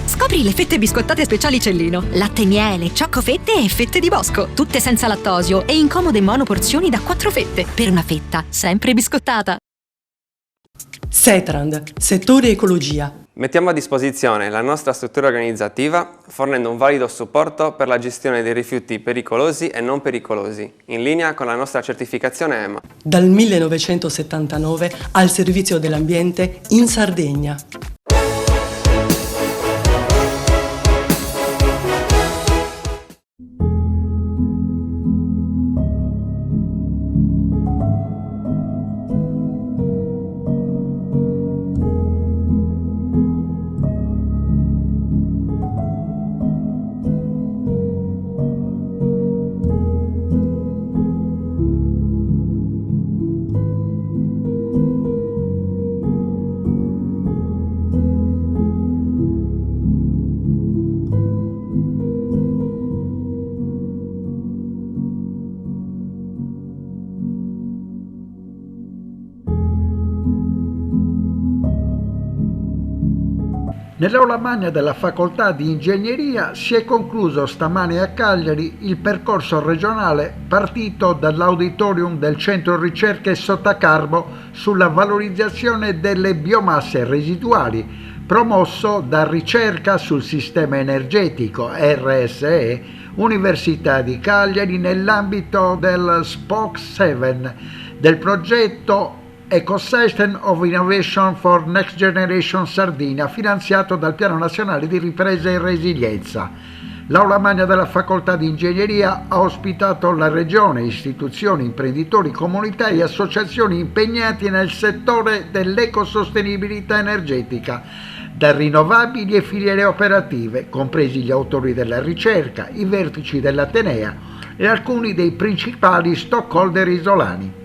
Scopri le fette biscottate speciali Cellino. Latte e miele, ciocco-fette e fette di bosco. Tutte senza lattosio e in comode monoporzioni da 4 fette. Per una fetta sempre biscottata. Setrand, settore ecologia. Mettiamo a disposizione la nostra struttura organizzativa fornendo un valido supporto per la gestione dei rifiuti pericolosi e non pericolosi, in linea con la nostra certificazione EMA. Dal 1979 al servizio dell'ambiente in Sardegna. Nell'aula magna della Facoltà di Ingegneria si è concluso stamane a Cagliari il percorso regionale partito dall'auditorium del Centro Ricerche Sottacarbo sulla valorizzazione delle biomasse residuali, promosso da Ricerca sul Sistema Energetico RSE, Università di Cagliari, nell'ambito del SPOC 7 del progetto Ecosystem of Innovation for Next Generation Sardinia, finanziato dal Piano Nazionale di Ripresa e Resilienza. L'aula magna della Facoltà di Ingegneria ha ospitato la Regione, istituzioni, imprenditori, comunità e associazioni impegnati nel settore dell'ecosostenibilità energetica, da rinnovabili e filiere operative, compresi gli autori della ricerca, i vertici dell'Atenea e alcuni dei principali stakeholder isolani.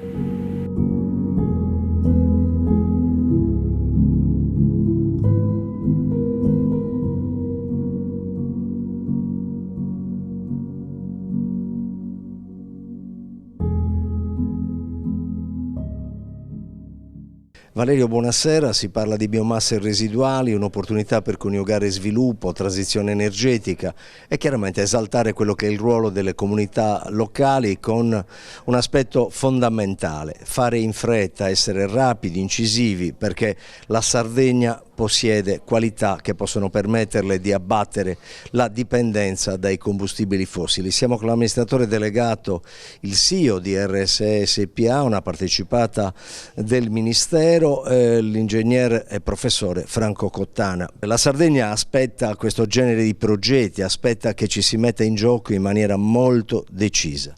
Valerio, buonasera. Si parla di biomasse residuali, un'opportunità per coniugare sviluppo, transizione energetica e chiaramente esaltare quello che è il ruolo delle comunità locali, con un aspetto fondamentale: fare in fretta, essere rapidi, incisivi, perché la Sardegna possiede qualità che possono permetterle di abbattere la dipendenza dai combustibili fossili. Siamo con l'amministratore delegato, il CEO di RSE SpA, una partecipata del Ministero, l'ingegner e professore Franco Cottana. La Sardegna aspetta questo genere di progetti, aspetta che ci si metta in gioco in maniera molto decisa.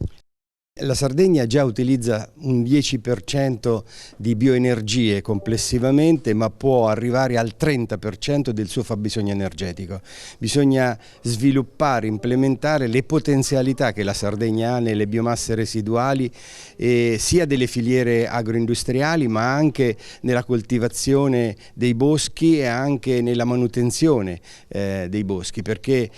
La Sardegna già utilizza un 10% di bioenergie complessivamente, ma può arrivare al 30% del suo fabbisogno energetico. Bisogna sviluppare, implementare le potenzialità che la Sardegna ha nelle biomasse residuali, sia delle filiere agroindustriali, ma anche nella coltivazione dei boschi e anche nella manutenzione dei boschi, perché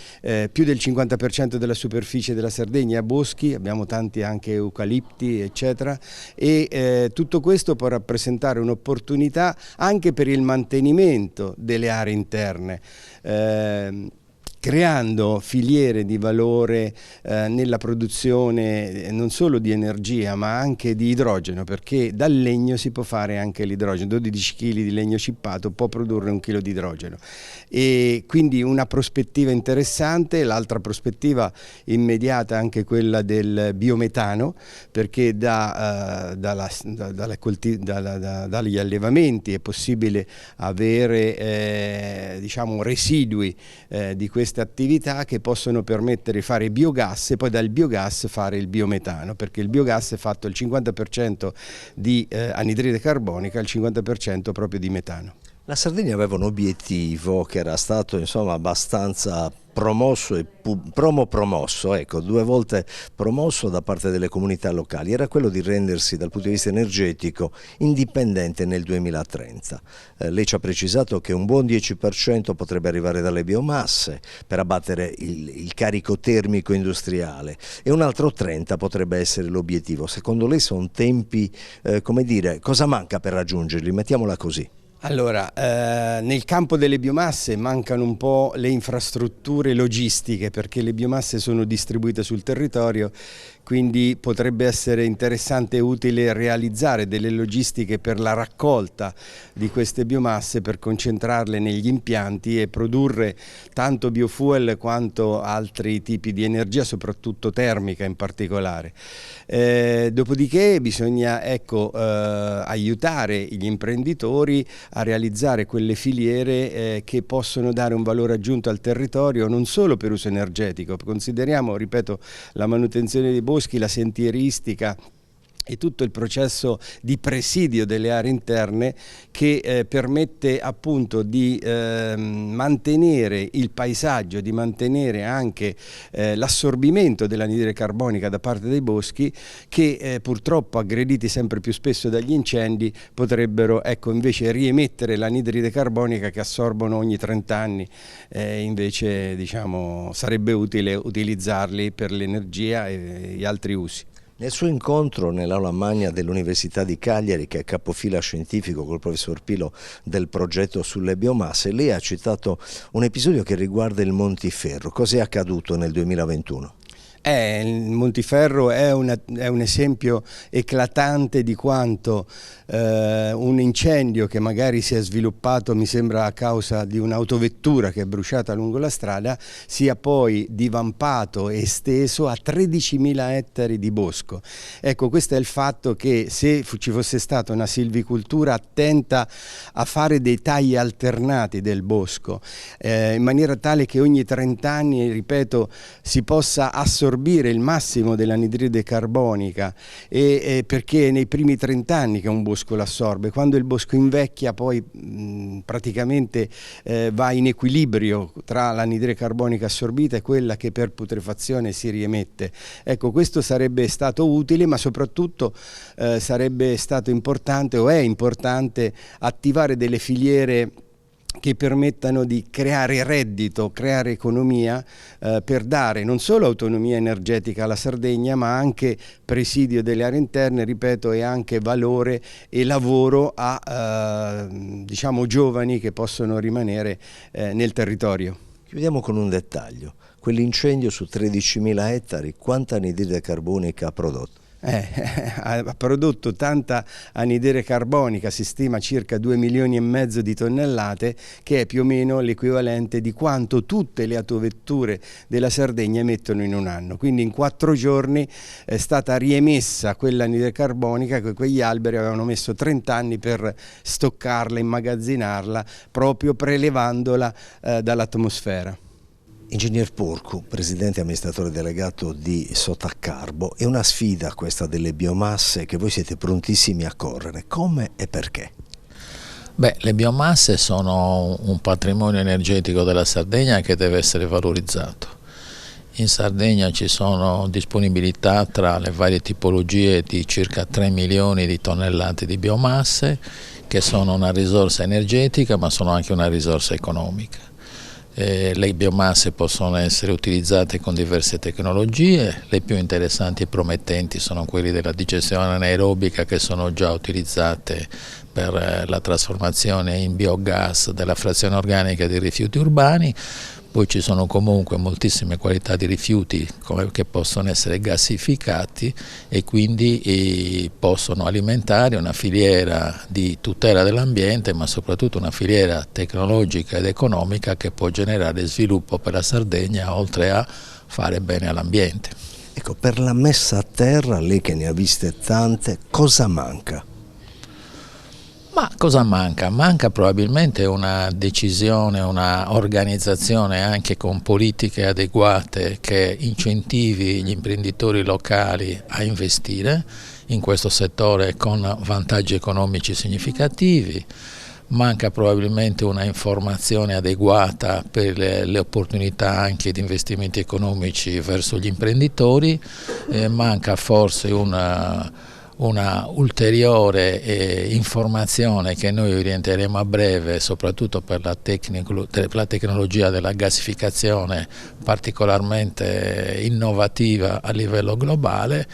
più del 50% della superficie della Sardegna è boschi, abbiamo tanti anche eucalipti eccetera, e tutto questo può rappresentare un'opportunità anche per il mantenimento delle aree interne, creando filiere di valore nella produzione non solo di energia ma anche di idrogeno, perché dal legno si può fare anche l'idrogeno. 12 kg di legno cippato può produrre 1 chilo di idrogeno, e quindi una prospettiva interessante. L'altra prospettiva immediata è anche quella del biometano, perché dagli allevamenti è possibile avere diciamo residui di queste attività che possono permettere di fare biogas e poi dal biogas fare il biometano, perché il biogas è fatto il 50% di anidride carbonica e il 50% proprio di metano. La Sardegna aveva un obiettivo che era stato insomma abbastanza promosso e promosso, ecco, 2 volte promosso da parte delle comunità locali, era quello di rendersi dal punto di vista energetico indipendente nel 2030. Lei ci ha precisato che un buon 10% potrebbe arrivare dalle biomasse per abbattere il carico termico industriale e un altro 30% potrebbe essere l'obiettivo. Secondo lei sono tempi, come dire, cosa manca per raggiungerli? Mettiamola così. Allora, nel campo delle biomasse mancano un po' le infrastrutture logistiche, perché le biomasse sono distribuite sul territorio, quindi potrebbe essere interessante e utile realizzare delle logistiche per la raccolta di queste biomasse, per concentrarle negli impianti e produrre tanto biofuel quanto altri tipi di energia, soprattutto termica in particolare. Dopodiché bisogna aiutare gli imprenditori a realizzare quelle filiere che possono dare un valore aggiunto al territorio, non solo per uso energetico. Consideriamo, ripeto, la manutenzione dei boschi, la sentieristica e tutto il processo di presidio delle aree interne che permette appunto di mantenere il paesaggio, di mantenere anche l'assorbimento dell'anidride carbonica da parte dei boschi, che purtroppo aggrediti sempre più spesso dagli incendi potrebbero invece riemettere l'anidride carbonica che assorbono ogni 30 anni, invece diciamo sarebbe utile utilizzarli per l'energia e gli altri usi. Nel suo incontro nell'aula magna dell'Università di Cagliari, che è capofila scientifico col professor Pilo del progetto sulle biomasse, lei ha citato un episodio che riguarda il Montiferru. Cos'è accaduto nel 2021? Il Montiferru è un esempio eclatante di quanto un incendio che magari si è sviluppato, mi sembra a causa di un'autovettura che è bruciata lungo la strada, sia poi divampato e esteso a 13.000 ettari di bosco. Ecco, questo è il fatto che se ci fosse stata una silvicoltura attenta a fare dei tagli alternati del bosco, in maniera tale che ogni 30 anni, ripeto, si possa assorbire il massimo dell'anidride carbonica, perché nei primi 30 anni che un bosco l'assorbe, quando il bosco invecchia poi praticamente va in equilibrio tra l'anidride carbonica assorbita e quella che per putrefazione si riemette. Ecco, questo sarebbe stato utile, ma soprattutto sarebbe stato importante, o è importante, attivare delle filiere che permettano di creare reddito, creare economia, per dare non solo autonomia energetica alla Sardegna, ma anche presidio delle aree interne, ripeto, e anche valore e lavoro a diciamo giovani che possono rimanere nel territorio. Chiudiamo con un dettaglio. Quell'incendio su 13.000 ettari, quanta anidride carbonica ha prodotto? Ha prodotto tanta anidride carbonica, si stima circa 2,5 milioni di tonnellate, che è più o meno l'equivalente di quanto tutte le autovetture della Sardegna emettono in un anno. Quindi in 4 giorni è stata riemessa quell'anidride carbonica che quegli alberi avevano messo 30 anni per stoccarla, immagazzinarla, proprio prelevandola dall'atmosfera. Ingegner Porcu, presidente e amministratore delegato di Sotacarbo, è una sfida questa delle biomasse che voi siete prontissimi a correre. Come e perché? Beh, le biomasse sono un patrimonio energetico della Sardegna che deve essere valorizzato. In Sardegna ci sono disponibilità tra le varie tipologie di circa 3 milioni di tonnellate di biomasse, che sono una risorsa energetica ma sono anche una risorsa economica. Le biomasse possono essere utilizzate con diverse tecnologie, le più interessanti e promettenti sono quelle della digestione anaerobica, che sono già utilizzate per la trasformazione in biogas della frazione organica dei rifiuti urbani. Poi ci sono comunque moltissime qualità di rifiuti che possono essere gassificati e quindi possono alimentare una filiera di tutela dell'ambiente, ma soprattutto una filiera tecnologica ed economica che può generare sviluppo per la Sardegna, oltre a fare bene all'ambiente. Ecco, per la messa a terra, lei che ne ha viste tante, cosa manca? Ma cosa manca? Manca probabilmente una decisione, una organizzazione anche con politiche adeguate che incentivi gli imprenditori locali a investire in questo settore con vantaggi economici significativi. Manca probabilmente una informazione adeguata per le opportunità anche di investimenti economici verso gli imprenditori, manca forse una ulteriore informazione che noi orienteremo a breve, soprattutto per la tecnologia della gassificazione particolarmente innovativa a livello globale,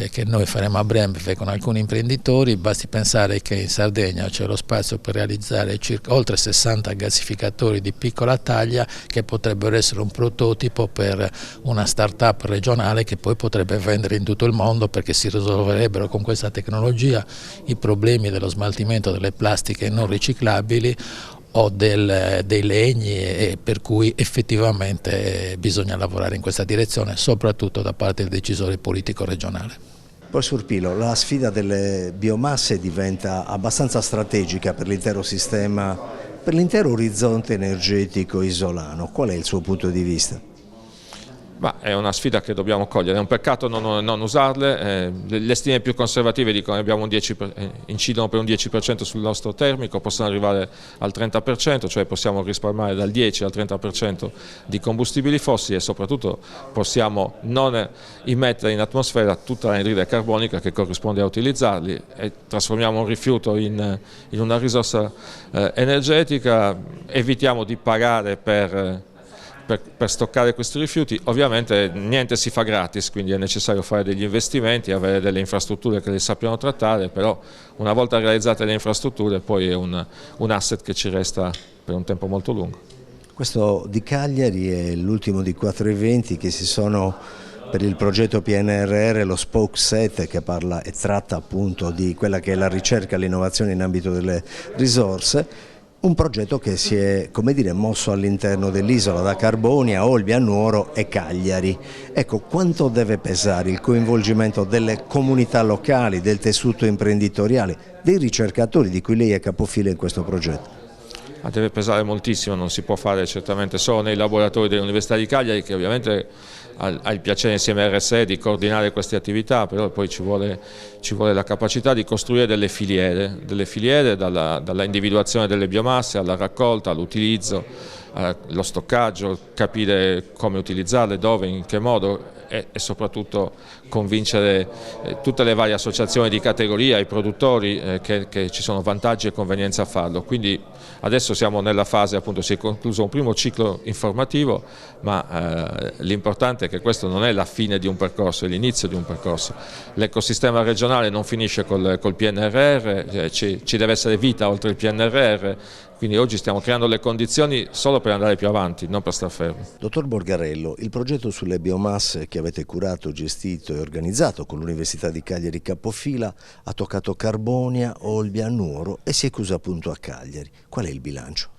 che noi faremo a breve con alcuni imprenditori. Basti pensare che in Sardegna c'è lo spazio per realizzare circa oltre 60 gassificatori di piccola taglia, che potrebbero essere un prototipo per una start-up regionale che poi potrebbe vendere in tutto il mondo, perché si risolverebbero con questa tecnologia i problemi dello smaltimento delle plastiche non riciclabili o dei legni, e per cui effettivamente bisogna lavorare in questa direzione, soprattutto da parte del decisore politico regionale. Professor Pilo, la sfida delle biomasse diventa abbastanza strategica per l'intero sistema, per l'intero orizzonte energetico isolano. Qual è il suo punto di vista? Ma è una sfida che dobbiamo cogliere, è un peccato non usarle. Le stime più conservative dicono che incidono per un 10% sul nostro termico, possono arrivare al 30%, cioè possiamo risparmiare dal 10 al 30% di combustibili fossili, e soprattutto possiamo non immettere in atmosfera tutta l'anidride carbonica che corrisponde a utilizzarli, e trasformiamo un rifiuto in una risorsa energetica, evitiamo di pagare per per stoccare questi rifiuti. Ovviamente niente si fa gratis, quindi è necessario fare degli investimenti, avere delle infrastrutture che li sappiano trattare, però una volta realizzate le infrastrutture poi è un asset che ci resta per un tempo molto lungo. Questo di Cagliari è l'ultimo di 4 eventi che si sono per il progetto PNRR, lo Spoke Set, che parla e tratta appunto di quella che è la ricerca e l'innovazione in ambito delle risorse. Un progetto che si è, come dire, mosso all'interno dell'isola, da Carbonia, Olbia, Nuoro e Cagliari. Ecco, quanto deve pesare il coinvolgimento delle comunità locali, del tessuto imprenditoriale, dei ricercatori di cui lei è capofila in questo progetto? Deve pesare moltissimo, non si può fare certamente solo nei laboratori dell'Università di Cagliari, che ovviamente ha il piacere insieme a RSE di coordinare queste attività, però poi ci vuole la capacità di costruire delle filiere dalla individuazione delle biomasse alla raccolta, all'utilizzo, lo stoccaggio, capire come utilizzarle, dove, in che modo e soprattutto convincere tutte le varie associazioni di categoria, i produttori che ci sono vantaggi e convenienza a farlo. Quindi adesso siamo nella fase, appunto, si è concluso un primo ciclo informativo, ma l'importante è che questo non è la fine di un percorso, è l'inizio di un percorso. L'ecosistema regionale non finisce col PNRR, ci deve essere vita oltre il PNRR, quindi oggi stiamo creando le condizioni solo per andare più avanti, non per star fermi. Dottor Borgarello, il progetto sulle biomasse che avete curato, gestito e organizzato con l'Università di Cagliari capofila ha toccato Carbonia, Olbia, Nuoro e si è chiuso appunto a Cagliari. Qual è il bilancio?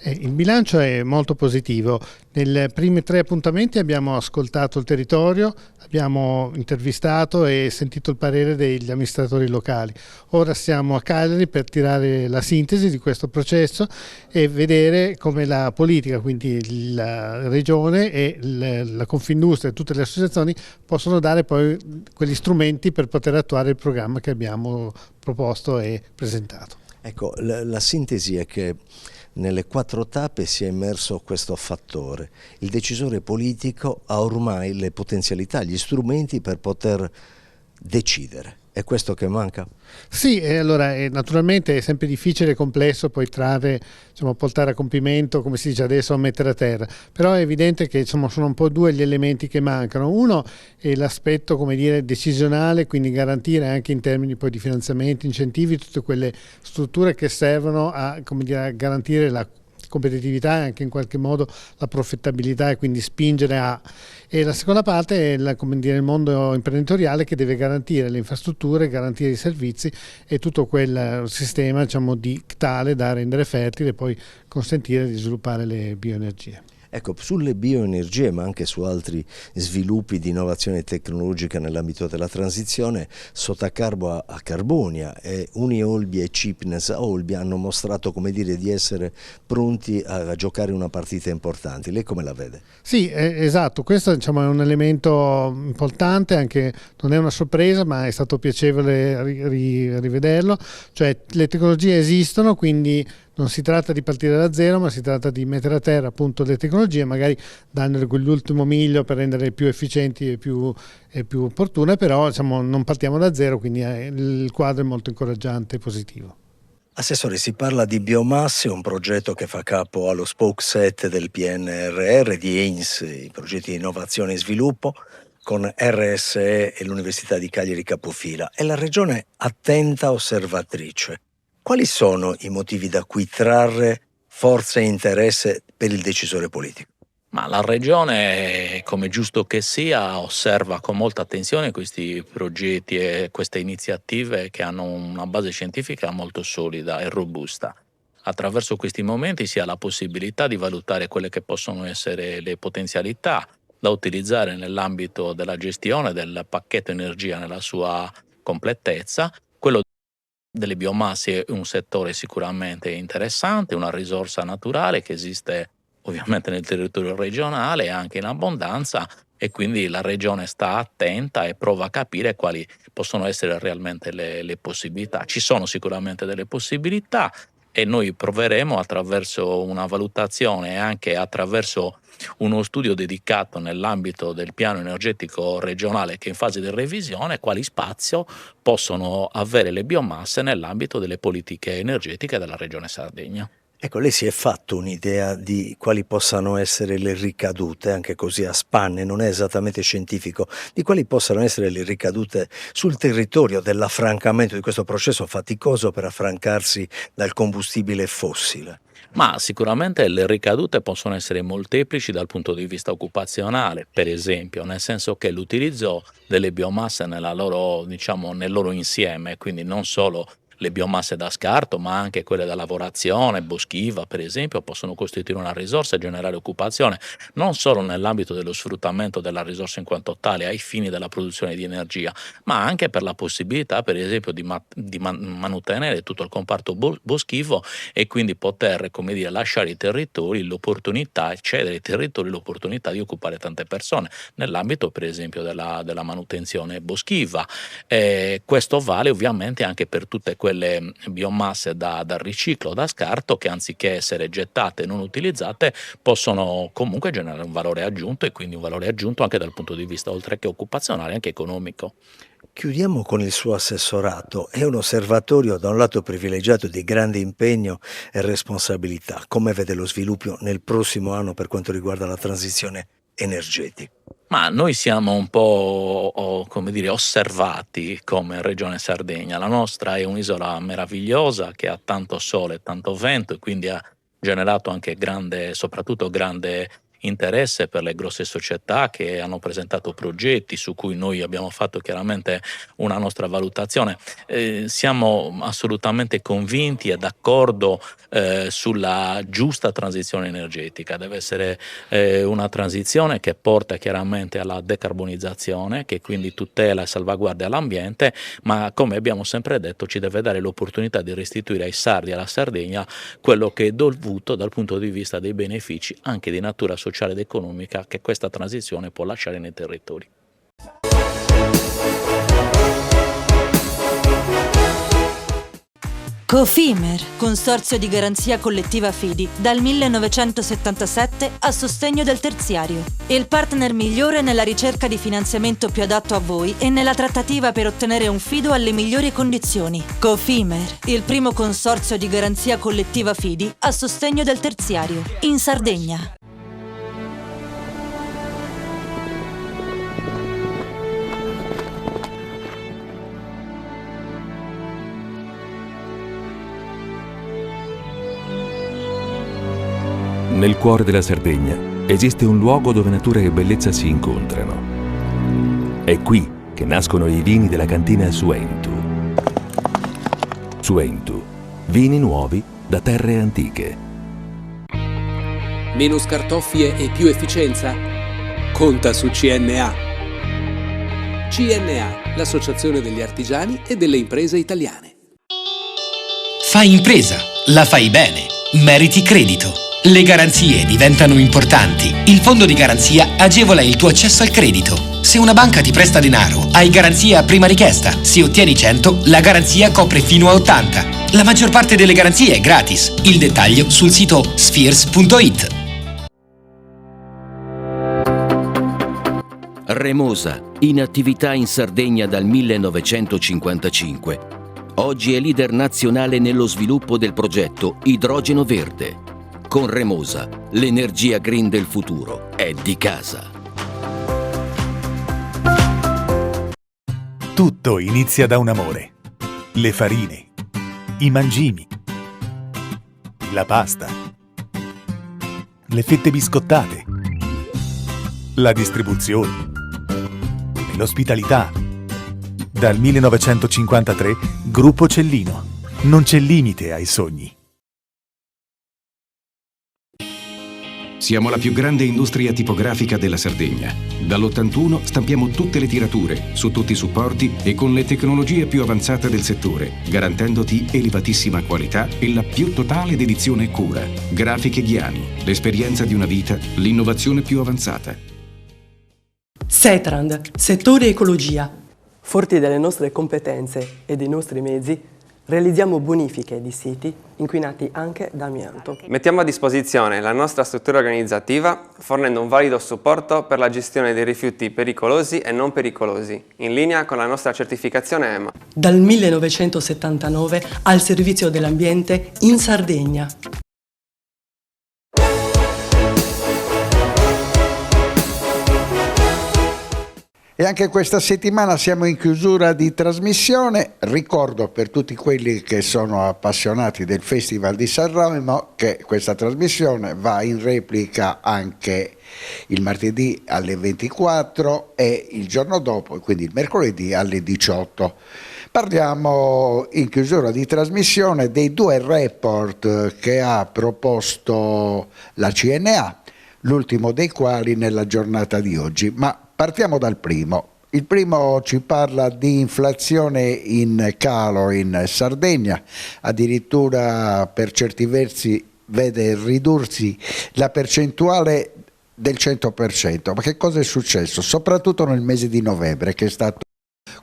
Il bilancio è molto positivo. Nei primi 3 appuntamenti abbiamo ascoltato il territorio, abbiamo intervistato e sentito il parere degli amministratori locali. Ora siamo a Cagliari per tirare la sintesi di questo processo e vedere come la politica, quindi la regione e la Confindustria e tutte le associazioni possono dare poi quegli strumenti per poter attuare il programma che abbiamo proposto e presentato. Ecco, la sintesi è che nelle 4 tappe si è emerso questo fattore. Il decisore politico ha ormai le potenzialità, gli strumenti per poter decidere. È questo che manca? Sì, allora naturalmente è sempre difficile e complesso poi portare a compimento, come si dice adesso, a mettere a terra, però è evidente che sono un po' 2 gli elementi che mancano. Uno è l'aspetto, come dire, decisionale, quindi garantire anche in termini poi di finanziamenti, incentivi, tutte quelle strutture che servono a, come dire, a garantire la competitività e anche in qualche modo la profittabilità e quindi spingere a... E la seconda parte è il mondo imprenditoriale che deve garantire le infrastrutture, garantire i servizi e tutto quel sistema tale da rendere fertile e poi consentire di sviluppare le bioenergie. Ecco, sulle bioenergie ma anche su altri sviluppi di innovazione tecnologica nell'ambito della transizione, Sotacarbo a Carbonia e Uniolbia e Cipnes a Olbia hanno mostrato, come dire, di essere pronti a giocare una partita importante. Lei come la vede? Sì, esatto, questo è un elemento importante, anche non è una sorpresa ma è stato piacevole rivederlo, cioè le tecnologie esistono, quindi non si tratta di partire da zero, ma si tratta di mettere a terra appunto le tecnologie, magari dandole quell'ultimo miglio per renderle più efficienti e più opportune, però non partiamo da zero, quindi il quadro è molto incoraggiante e positivo. Assessore, si parla di biomasse, un progetto che fa capo allo Spoke Set del PNRR, di EINS, i progetti di innovazione e sviluppo, con RSE e l'Università di Cagliari capofila, e la Regione attenta osservatrice. Quali sono i motivi da cui trarre forza e interesse per il decisore politico? Ma la Regione, come giusto che sia, osserva con molta attenzione questi progetti e queste iniziative che hanno una base scientifica molto solida e robusta. Attraverso questi momenti si ha la possibilità di valutare quelle che possono essere le potenzialità da utilizzare nell'ambito della gestione del pacchetto energia nella sua completezza. Quello delle biomasse è un settore sicuramente interessante, una risorsa naturale che esiste ovviamente nel territorio regionale e anche in abbondanza, e quindi la Regione sta attenta e prova a capire quali possono essere realmente le possibilità. Ci sono sicuramente delle possibilità e noi proveremo attraverso una valutazione e anche attraverso uno studio dedicato nell'ambito del piano energetico regionale che è in fase di revisione, quali spazio possono avere le biomasse nell'ambito delle politiche energetiche della Regione Sardegna. Ecco, lei si è fatto un'idea di quali possano essere le ricadute, anche così a spanne, non è esattamente scientifico, di quali possano essere le ricadute sul territorio dell'affrancamento di questo processo faticoso per affrancarsi dal combustibile fossile? Ma sicuramente le ricadute possono essere molteplici dal punto di vista occupazionale, per esempio, nel senso che l'utilizzo delle biomasse nel loro insieme, quindi non solo le biomasse da scarto, ma anche quelle da lavorazione boschiva, per esempio, possono costituire una risorsa e generare occupazione, non solo nell'ambito dello sfruttamento della risorsa in quanto tale ai fini della produzione di energia, ma anche per la possibilità, per esempio, di manutenere tutto il comparto boschivo e quindi poter, come dire, lasciare i territori l'opportunità, cedere ai territori l'opportunità di occupare tante persone, nell'ambito, per esempio, della manutenzione boschiva. Questo vale ovviamente anche per tutte quelle biomasse da riciclo, da scarto, che anziché essere gettate e non utilizzate possono comunque generare un valore aggiunto, e quindi un valore aggiunto anche dal punto di vista oltre che occupazionale anche economico. Chiudiamo con il suo assessorato. È un osservatorio da un lato privilegiato di grande impegno e responsabilità. Come vede lo sviluppo nel prossimo anno per quanto riguarda la transizione energetica? Ma noi siamo un po', come dire, osservati come Regione Sardegna. La nostra è un'isola meravigliosa che ha tanto sole e tanto vento, e quindi ha generato anche soprattutto grande interesse per le grosse società che hanno presentato progetti su cui noi abbiamo fatto chiaramente una nostra valutazione. Siamo assolutamente convinti e d'accordo sulla giusta transizione energetica. Deve essere una transizione che porta chiaramente alla decarbonizzazione, che quindi tutela e salvaguardia l'ambiente, ma come abbiamo sempre detto ci deve dare l'opportunità di restituire ai sardi e alla Sardegna quello che è dovuto dal punto di vista dei benefici anche di natura sociale ed economica che questa transizione può lasciare nei territori. Cofimer, Consorzio di Garanzia Collettiva Fidi, dal 1977 a sostegno del terziario. Il partner migliore nella ricerca di finanziamento più adatto a voi e nella trattativa per ottenere un fido alle migliori condizioni. Cofimer, il primo consorzio di garanzia collettiva Fidi a sostegno del terziario, in Sardegna. Nel cuore della Sardegna esiste un luogo dove natura e bellezza si incontrano. È qui che nascono i vini della cantina Suentu. Suentu, vini nuovi da terre antiche. Meno scartoffie e più efficienza? Conta su CNA. CNA, l'associazione degli artigiani e delle imprese italiane. Fai impresa, la fai bene, meriti credito. Le garanzie diventano importanti. Il fondo di garanzia agevola il tuo accesso al credito. Se una banca ti presta denaro, hai garanzia a prima richiesta. Se ottieni 100, la garanzia copre fino a 80. La maggior parte delle garanzie è gratis. Il dettaglio sul sito spheres.it. Remosa, in attività in Sardegna dal 1955. Oggi è leader nazionale nello sviluppo del progetto Idrogeno Verde. Con Remosa, l'energia green del futuro è di casa. Tutto inizia da un amore. Le farine, i mangimi, la pasta, le fette biscottate, la distribuzione, l'ospitalità. Dal 1953, Gruppo Cellino. Non c'è limite ai sogni. Siamo la più grande industria tipografica della Sardegna. Dall'81 stampiamo tutte le tirature, su tutti i supporti e con le tecnologie più avanzate del settore, garantendoti elevatissima qualità e la più totale dedizione e cura. Grafiche Ghiani, l'esperienza di una vita, l'innovazione più avanzata. Setrand, settore ecologia. Forti delle nostre competenze e dei nostri mezzi, realizziamo bonifiche di siti inquinati anche da amianto. Mettiamo a disposizione la nostra struttura organizzativa fornendo un valido supporto per la gestione dei rifiuti pericolosi e non pericolosi, in linea con la nostra certificazione EMA. Dal 1979 al servizio dell'ambiente in Sardegna. E anche questa settimana siamo in chiusura di trasmissione. Ricordo per tutti quelli che sono appassionati del Festival di Sanremo che questa trasmissione va in replica anche il martedì alle 24 e il giorno dopo, quindi il mercoledì alle 18. Parliamo in chiusura di trasmissione dei 2 report che ha proposto la CNA, l'ultimo dei quali nella giornata di oggi, ma partiamo dal primo. Il primo ci parla di inflazione in calo in Sardegna, addirittura per certi versi vede ridursi la percentuale del 100%. Ma che cosa è successo? Soprattutto nel mese di novembre, che è stato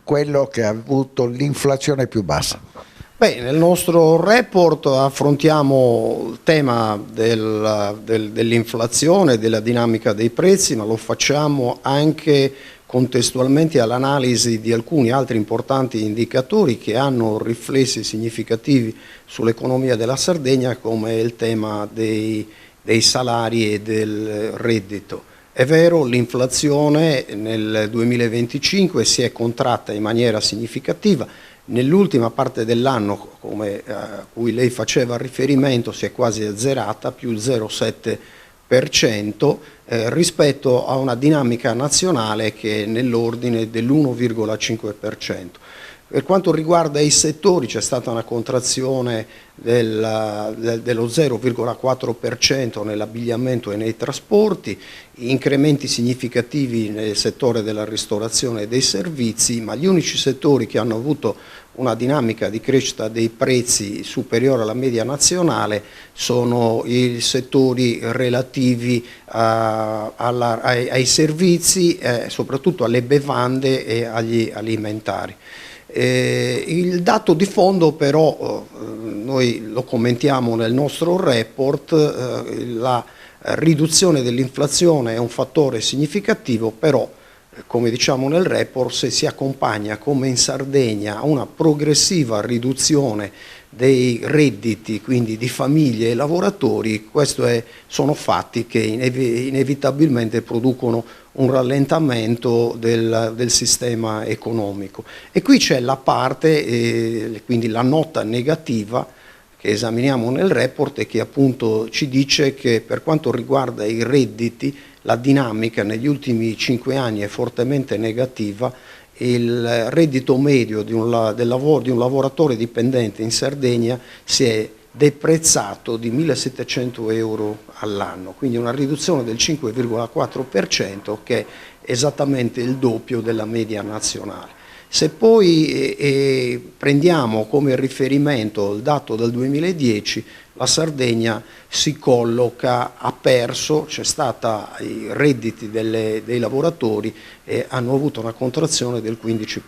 quello che ha avuto l'inflazione più bassa. Beh, nel nostro report affrontiamo il tema dell'inflazione, della dinamica dei prezzi, ma lo facciamo anche contestualmente all'analisi di alcuni altri importanti indicatori che hanno riflessi significativi sull'economia della Sardegna, come il tema dei salari e del reddito. È vero, l'inflazione nel 2025 si è contratta in maniera significativa. Nell'ultima parte dell'anno, a cui lei faceva riferimento, si è quasi azzerata, più 0,7%, rispetto a una dinamica nazionale che è nell'ordine dell'1,5%. Per quanto riguarda i settori c'è stata una contrazione dello 0,4% nell'abbigliamento e nei trasporti, incrementi significativi nel settore della ristorazione e dei servizi, ma gli unici settori che hanno avuto una dinamica di crescita dei prezzi superiore alla media nazionale sono i settori relativi ai servizi, soprattutto alle bevande e agli alimentari. Il dato di fondo però, noi lo commentiamo nel nostro report, la riduzione dell'inflazione è un fattore significativo, però come diciamo nel report, se si accompagna come in Sardegna a una progressiva riduzione dei redditi, quindi di famiglie e lavoratori, questi sono fatti che inevitabilmente producono un rallentamento del sistema economico. E qui c'è la parte, quindi la nota negativa che esaminiamo nel report e che appunto ci dice che per quanto riguarda i redditi la dinamica negli ultimi 5 anni è fortemente negativa. Il reddito medio di un lavoratore dipendente in Sardegna si è deprezzato di 1.700 euro all'anno, quindi una riduzione del 5,4% che è esattamente il doppio della media nazionale. Se poi prendiamo come riferimento il dato del 2010, la Sardegna si colloca, ha perso, c'è stata i redditi dei lavoratori hanno avuto una contrazione del 15%,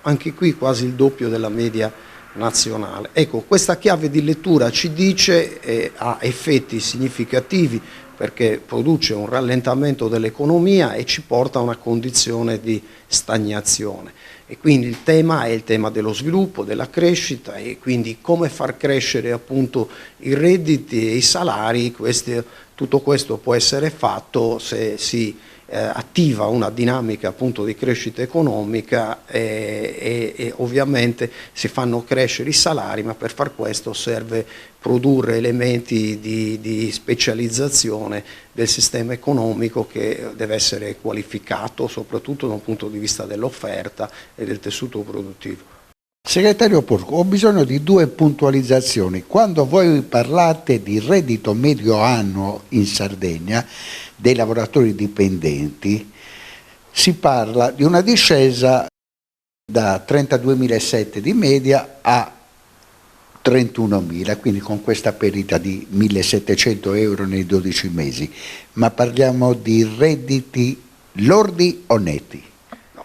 anche qui quasi il doppio della media nazionale. Ecco, questa chiave di lettura ci dice, ha effetti significativi perché produce un rallentamento dell'economia e ci porta a una condizione di stagnazione. E quindi il tema è il tema dello sviluppo, della crescita e quindi come far crescere appunto i redditi e i salari. Tutto questo può essere fatto se si attiva una dinamica appunto di crescita economica e ovviamente si fanno crescere i salari, ma per far questo serve produrre elementi di specializzazione del sistema economico che deve essere qualificato soprattutto da un punto di vista dell'offerta e del tessuto produttivo. Segretario Porco, ho bisogno di 2 puntualizzazioni. Quando voi parlate di reddito medio annuo in Sardegna dei lavoratori dipendenti, si parla di una discesa da 32.700 di media a 31.000, quindi con questa perdita di 1.700 euro nei 12 mesi. Ma parliamo di redditi lordi o netti?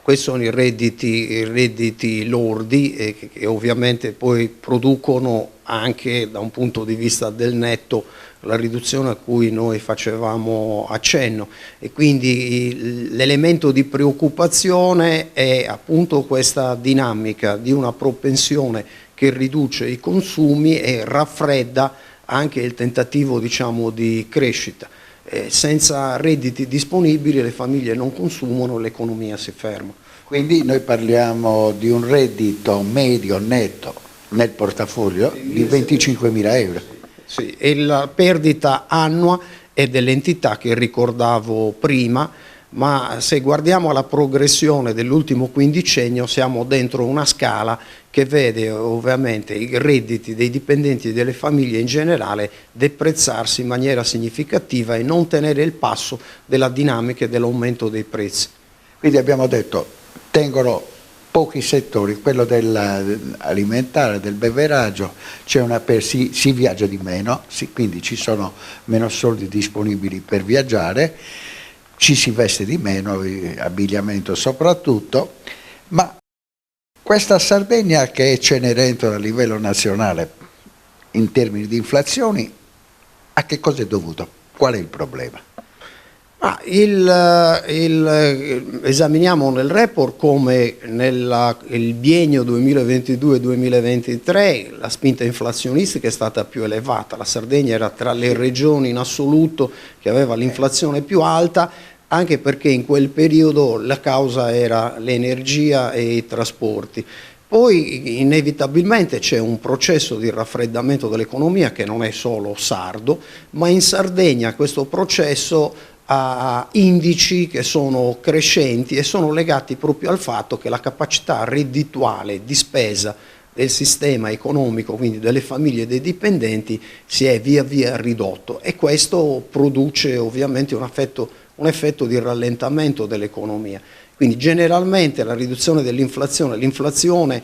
Questi sono i redditi lordi che ovviamente poi producono anche da un punto di vista del netto la riduzione a cui noi facevamo accenno e quindi l'elemento di preoccupazione è appunto questa dinamica di una propensione che riduce i consumi e raffredda anche il tentativo, diciamo, di crescita. Senza redditi disponibili le famiglie non consumano, l'economia si ferma. Quindi noi parliamo di un reddito medio netto nel portafoglio di 25.000 euro. Sì, e la perdita annua è dell'entità che ricordavo prima, ma se guardiamo la progressione dell'ultimo quindicennio siamo dentro una scala che vede ovviamente i redditi dei dipendenti e delle famiglie in generale deprezzarsi in maniera significativa e non tenere il passo della dinamica e dell'aumento dei prezzi. Quindi abbiamo detto, tengono pochi settori, quello dell'alimentare, del beveraggio, si viaggia di meno, quindi ci sono meno soldi disponibili per viaggiare, ci si veste di meno, abbigliamento soprattutto, ma questa Sardegna che è Cenerentola a livello nazionale in termini di inflazioni, a che cosa è dovuto? Qual è il problema? Esaminiamo nel report come il biennio 2022-2023 la spinta inflazionistica è stata più elevata. La Sardegna era tra le regioni in assoluto che aveva l'inflazione più alta, anche perché in quel periodo la causa era l'energia e i trasporti. Poi inevitabilmente c'è un processo di raffreddamento dell'economia che non è solo sardo, ma in Sardegna questo processo ha indici che sono crescenti e sono legati proprio al fatto che la capacità reddituale di spesa del sistema economico, quindi delle famiglie e dei dipendenti, si è via via ridotto, e questo produce ovviamente un effetto di rallentamento dell'economia. Quindi generalmente la riduzione dell'inflazione, l'inflazione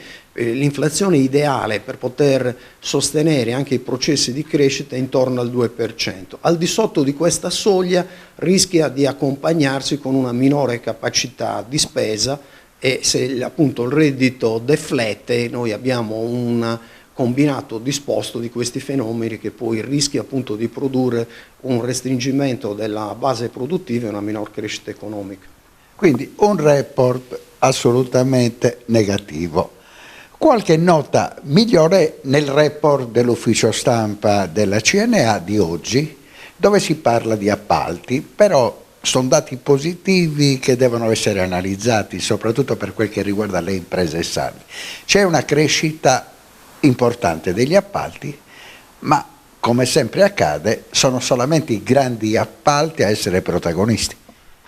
ideale per poter sostenere anche i processi di crescita è intorno al 2%. Al di sotto di questa soglia rischia di accompagnarsi con una minore capacità di spesa, e se appunto il reddito deflette noi abbiamo un combinato disposto di questi fenomeni che poi rischia appunto di produrre un restringimento della base produttiva e una minor crescita economica. Quindi un report assolutamente negativo. Qualche nota migliore nel report dell'ufficio stampa della CNA di oggi, dove si parla di appalti, però sono dati positivi che devono essere analizzati, soprattutto per quel che riguarda le imprese sarde. C'è una crescita importante degli appalti, ma come sempre accade sono solamente i grandi appalti a essere protagonisti.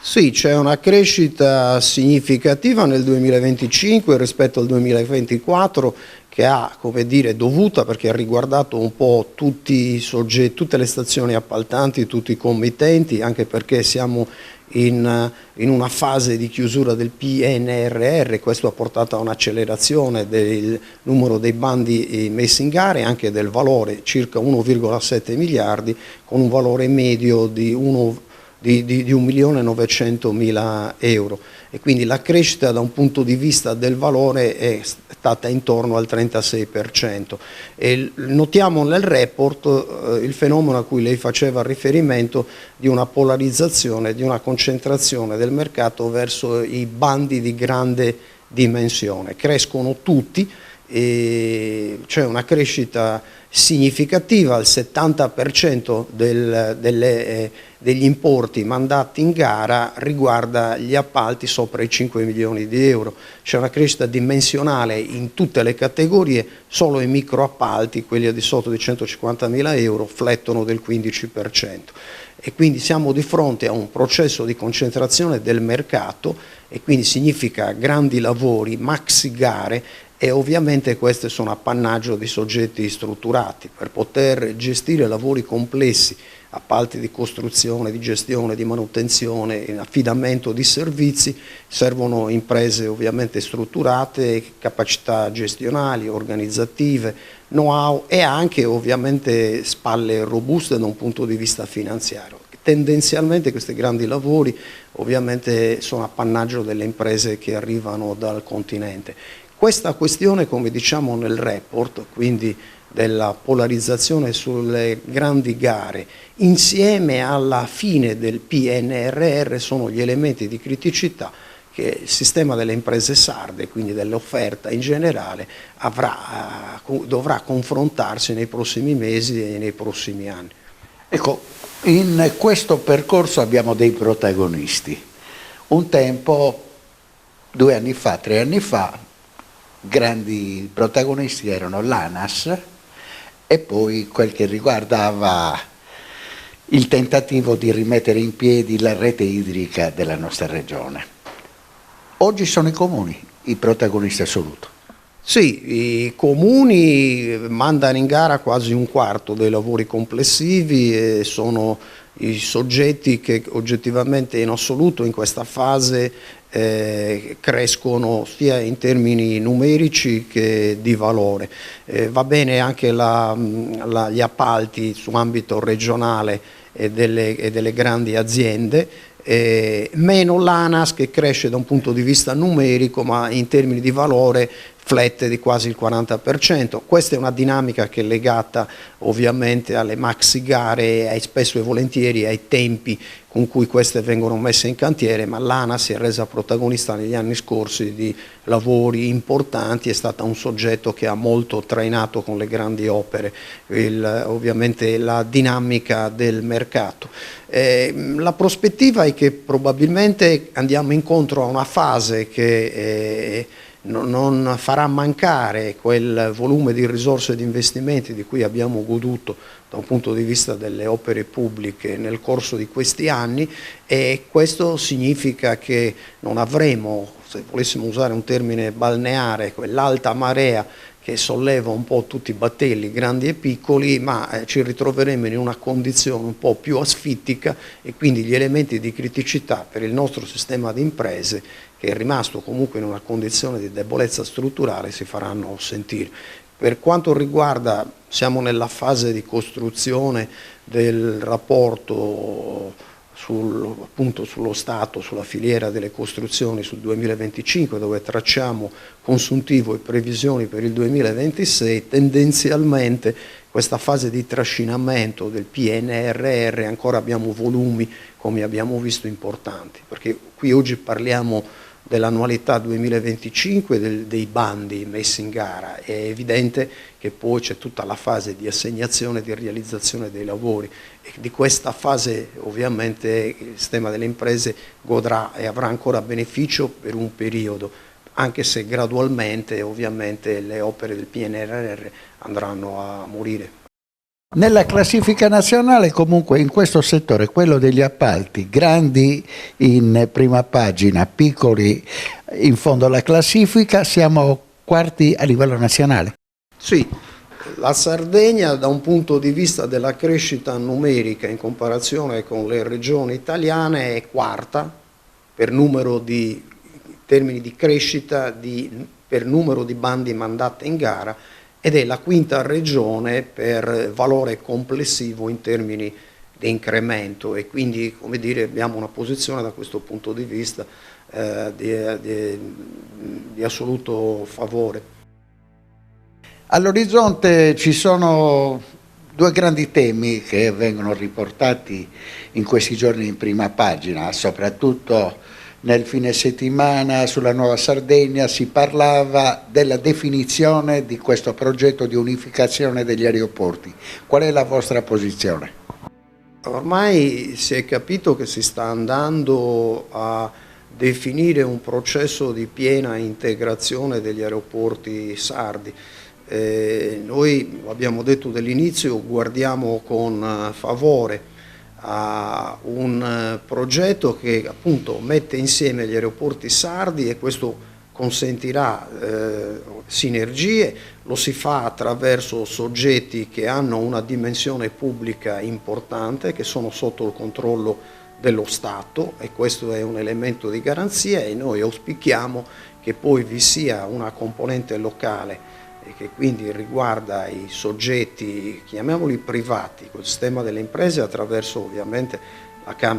Sì, c'è una crescita significativa nel 2025 rispetto al 2024 che ha, come dire, dovuta, perché ha riguardato un po' tutti i soggetti, tutte le stazioni appaltanti, tutti i committenti, anche perché siamo in una fase di chiusura del PNRR. Questo ha portato a un'accelerazione del numero dei bandi messi in gara e anche del valore, circa 1,7 miliardi, con un valore medio di 1.900.000 euro, e quindi la crescita da un punto di vista del valore è stata intorno al 36%. E notiamo nel report il fenomeno a cui lei faceva riferimento di una polarizzazione, di una concentrazione del mercato verso i bandi di grande dimensione. Crescono tutti e c'è una crescita significativa, il 70% degli importi mandati in gara riguarda gli appalti sopra i 5 milioni di euro, c'è una crescita dimensionale in tutte le categorie, solo i microappalti, quelli al di sotto di 150.000 euro, flettono del 15%. E quindi siamo di fronte a un processo di concentrazione del mercato, e quindi significa grandi lavori, maxi gare, e ovviamente queste sono appannaggio di soggetti strutturati. Per poter gestire lavori complessi, appalti di costruzione, di gestione, di manutenzione, affidamento di servizi, servono imprese ovviamente strutturate, capacità gestionali, organizzative, know-how e anche ovviamente spalle robuste da un punto di vista finanziario. Tendenzialmente questi grandi lavori ovviamente sono appannaggio delle imprese che arrivano dal continente. Questa questione, come diciamo nel report, quindi della polarizzazione sulle grandi gare, insieme alla fine del PNRR, sono gli elementi di criticità che il sistema delle imprese sarde, quindi dell'offerta in generale, dovrà confrontarsi nei prossimi mesi e nei prossimi anni. Ecco, in questo percorso abbiamo dei protagonisti. Un tempo, 2 anni fa, 3 anni fa, grandi protagonisti erano l'ANAS e poi quel che riguardava il tentativo di rimettere in piedi la rete idrica della nostra regione. Oggi sono i comuni i protagonisti assoluti. Sì, i comuni mandano in gara quasi un quarto dei lavori complessivi e sono i soggetti che oggettivamente in assoluto in questa fase crescono sia in termini numerici che di valore. Va bene anche gli appalti su ambito regionale e delle grandi aziende, meno l'ANAS che cresce da un punto di vista numerico, ma in termini di valore flette di quasi il 40%. Questa è una dinamica che è legata ovviamente alle maxi gare e spesso e volentieri ai tempi con cui queste vengono messe in cantiere, ma l'ANAS si è resa protagonista negli anni scorsi di lavori importanti, è stata un soggetto che ha molto trainato con le grandi opere, ovviamente la dinamica del mercato. La prospettiva è che probabilmente andiamo incontro a una fase che non farà mancare quel volume di risorse e di investimenti di cui abbiamo goduto da un punto di vista delle opere pubbliche nel corso di questi anni, e questo significa che non avremo, se volessimo usare un termine balneare, quell'alta marea che solleva un po' tutti i battelli, grandi e piccoli, ma ci ritroveremo in una condizione un po' più asfittica e quindi gli elementi di criticità per il nostro sistema di imprese, che è rimasto comunque in una condizione di debolezza strutturale, si faranno sentire. Per quanto riguarda, siamo nella fase di costruzione del rapporto appunto sullo Stato, sulla filiera delle costruzioni sul 2025, dove tracciamo consuntivo e previsioni per il 2026. Tendenzialmente questa fase di trascinamento del PNRR ancora abbiamo volumi, come abbiamo visto, importanti, perché qui oggi parliamo dell'annualità 2025 dei bandi messi in gara. È evidente che poi c'è tutta la fase di assegnazione e di realizzazione dei lavori, e di questa fase ovviamente il sistema delle imprese godrà e avrà ancora beneficio per un periodo, anche se gradualmente ovviamente le opere del PNRR andranno a morire. Nella classifica nazionale comunque in questo settore, quello degli appalti, grandi in prima pagina, piccoli in fondo alla classifica, siamo quarti a livello nazionale. Sì, la Sardegna da un punto di vista della crescita numerica in comparazione con le regioni italiane è quarta per numero di termini di crescita, per numero di bandi mandati in gara, ed è la quinta regione per valore complessivo in termini di incremento, e quindi, come dire, abbiamo una posizione da questo punto di vista di assoluto favore. All'orizzonte ci sono 2 grandi temi che vengono riportati in questi giorni in prima pagina, soprattutto nel fine settimana sulla Nuova Sardegna si parlava della definizione di questo progetto di unificazione degli aeroporti. Qual è la vostra posizione? Ormai si è capito che si sta andando a definire un processo di piena integrazione degli aeroporti sardi. Noi, abbiamo detto dall'inizio, guardiamo con favore a un progetto che appunto mette insieme gli aeroporti sardi, e questo consentirà sinergie. Lo si fa attraverso soggetti che hanno una dimensione pubblica importante, che sono sotto il controllo dello Stato, e questo è un elemento di garanzia, e noi auspichiamo che poi vi sia una componente locale e che quindi riguarda i soggetti, chiamiamoli privati, col sistema delle imprese attraverso ovviamente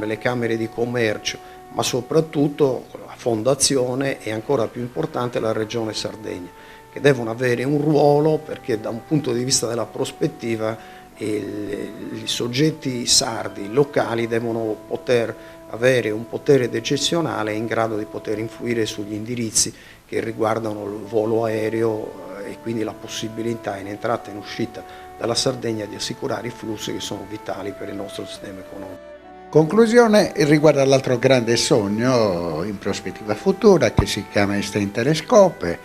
le camere di commercio, ma soprattutto la fondazione e, ancora più importante, la Regione Sardegna, che devono avere un ruolo, perché da un punto di vista della prospettiva i soggetti sardi locali devono poter avere un potere decisionale in grado di poter influire sugli indirizzi che riguardano il volo aereo, e quindi la possibilità in entrata e in uscita dalla Sardegna di assicurare i flussi che sono vitali per il nostro sistema economico. Conclusione riguarda l'altro grande sogno in prospettiva futura che si chiama Eastern Telescope.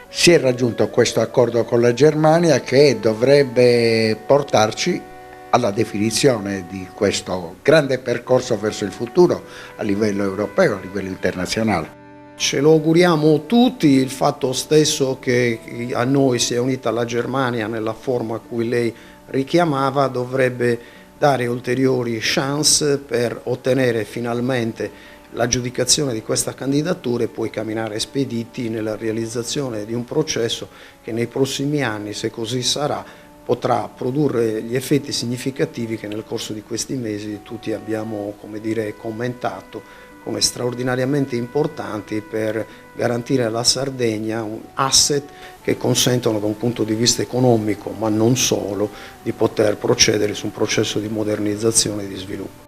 Si è raggiunto questo accordo con la Germania che dovrebbe portarci alla definizione di questo grande percorso verso il futuro a livello europeo, a livello internazionale. Ce lo auguriamo tutti, il fatto stesso che a noi sia unita la Germania nella forma a cui lei richiamava dovrebbe dare ulteriori chance per ottenere finalmente l'aggiudicazione di questa candidatura e poi camminare spediti nella realizzazione di un processo che nei prossimi anni, se così sarà, potrà produrre gli effetti significativi che nel corso di questi mesi tutti abbiamo, commentato come straordinariamente importanti per garantire alla Sardegna un asset che consentono da un punto di vista economico, ma non solo, di poter procedere su un processo di modernizzazione e di sviluppo.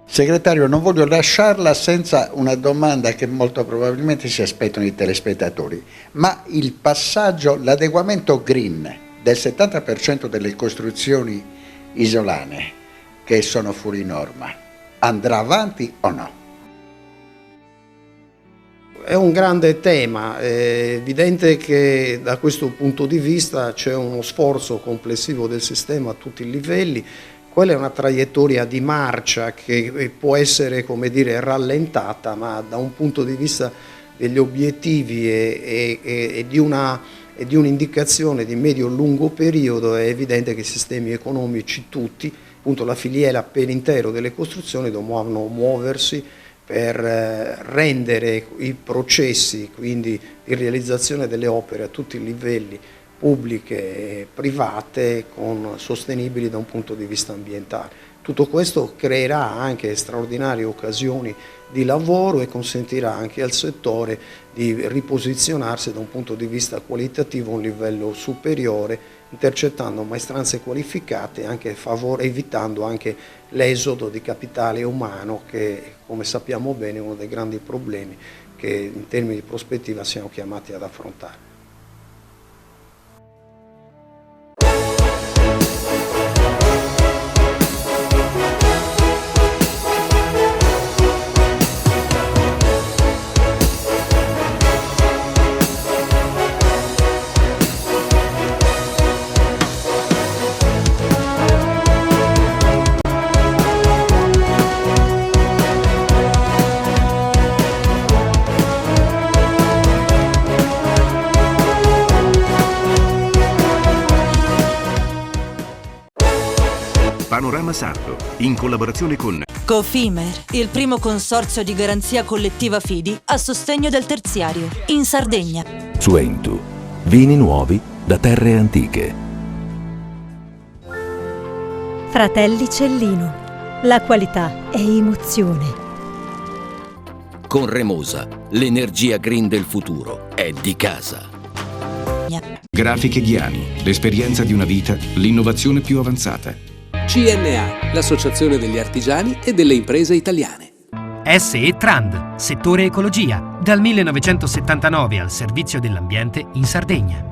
Segretario, non voglio lasciarla senza una domanda che molto probabilmente si aspettano i telespettatori, ma il passaggio, l'adeguamento green del 70% delle costruzioni isolane che sono fuori norma, andrà avanti o no? È un grande tema, è evidente che da questo punto di vista c'è uno sforzo complessivo del sistema a tutti i livelli. Quella è una traiettoria di marcia che può essere, rallentata, ma da un punto di vista degli obiettivi e di un'indicazione di medio-lungo periodo è evidente che i sistemi economici tutti, appunto la filiera per intero delle costruzioni, dovranno muoversi per rendere i processi, quindi di realizzazione delle opere a tutti i livelli, pubbliche e private, sostenibili da un punto di vista ambientale. Tutto questo creerà anche straordinarie occasioni di lavoro e consentirà anche al settore di riposizionarsi da un punto di vista qualitativo a un livello superiore, intercettando maestranze qualificate, anche evitando anche l'esodo di capitale umano che, come sappiamo bene, è uno dei grandi problemi che in termini di prospettiva siamo chiamati ad affrontare. Panorama Sardo, in collaborazione con Cofimer, il primo consorzio di garanzia collettiva fidi a sostegno del terziario, in Sardegna. Suentu, vini nuovi da terre antiche. Fratelli Cellino, la qualità è emozione. Con Remosa, l'energia green del futuro è di casa. Grafiche Ghiani, l'esperienza di una vita, l'innovazione più avanzata. CNA, l'associazione degli artigiani e delle imprese italiane. SE Trand, settore ecologia, dal 1979 al servizio dell'ambiente in Sardegna.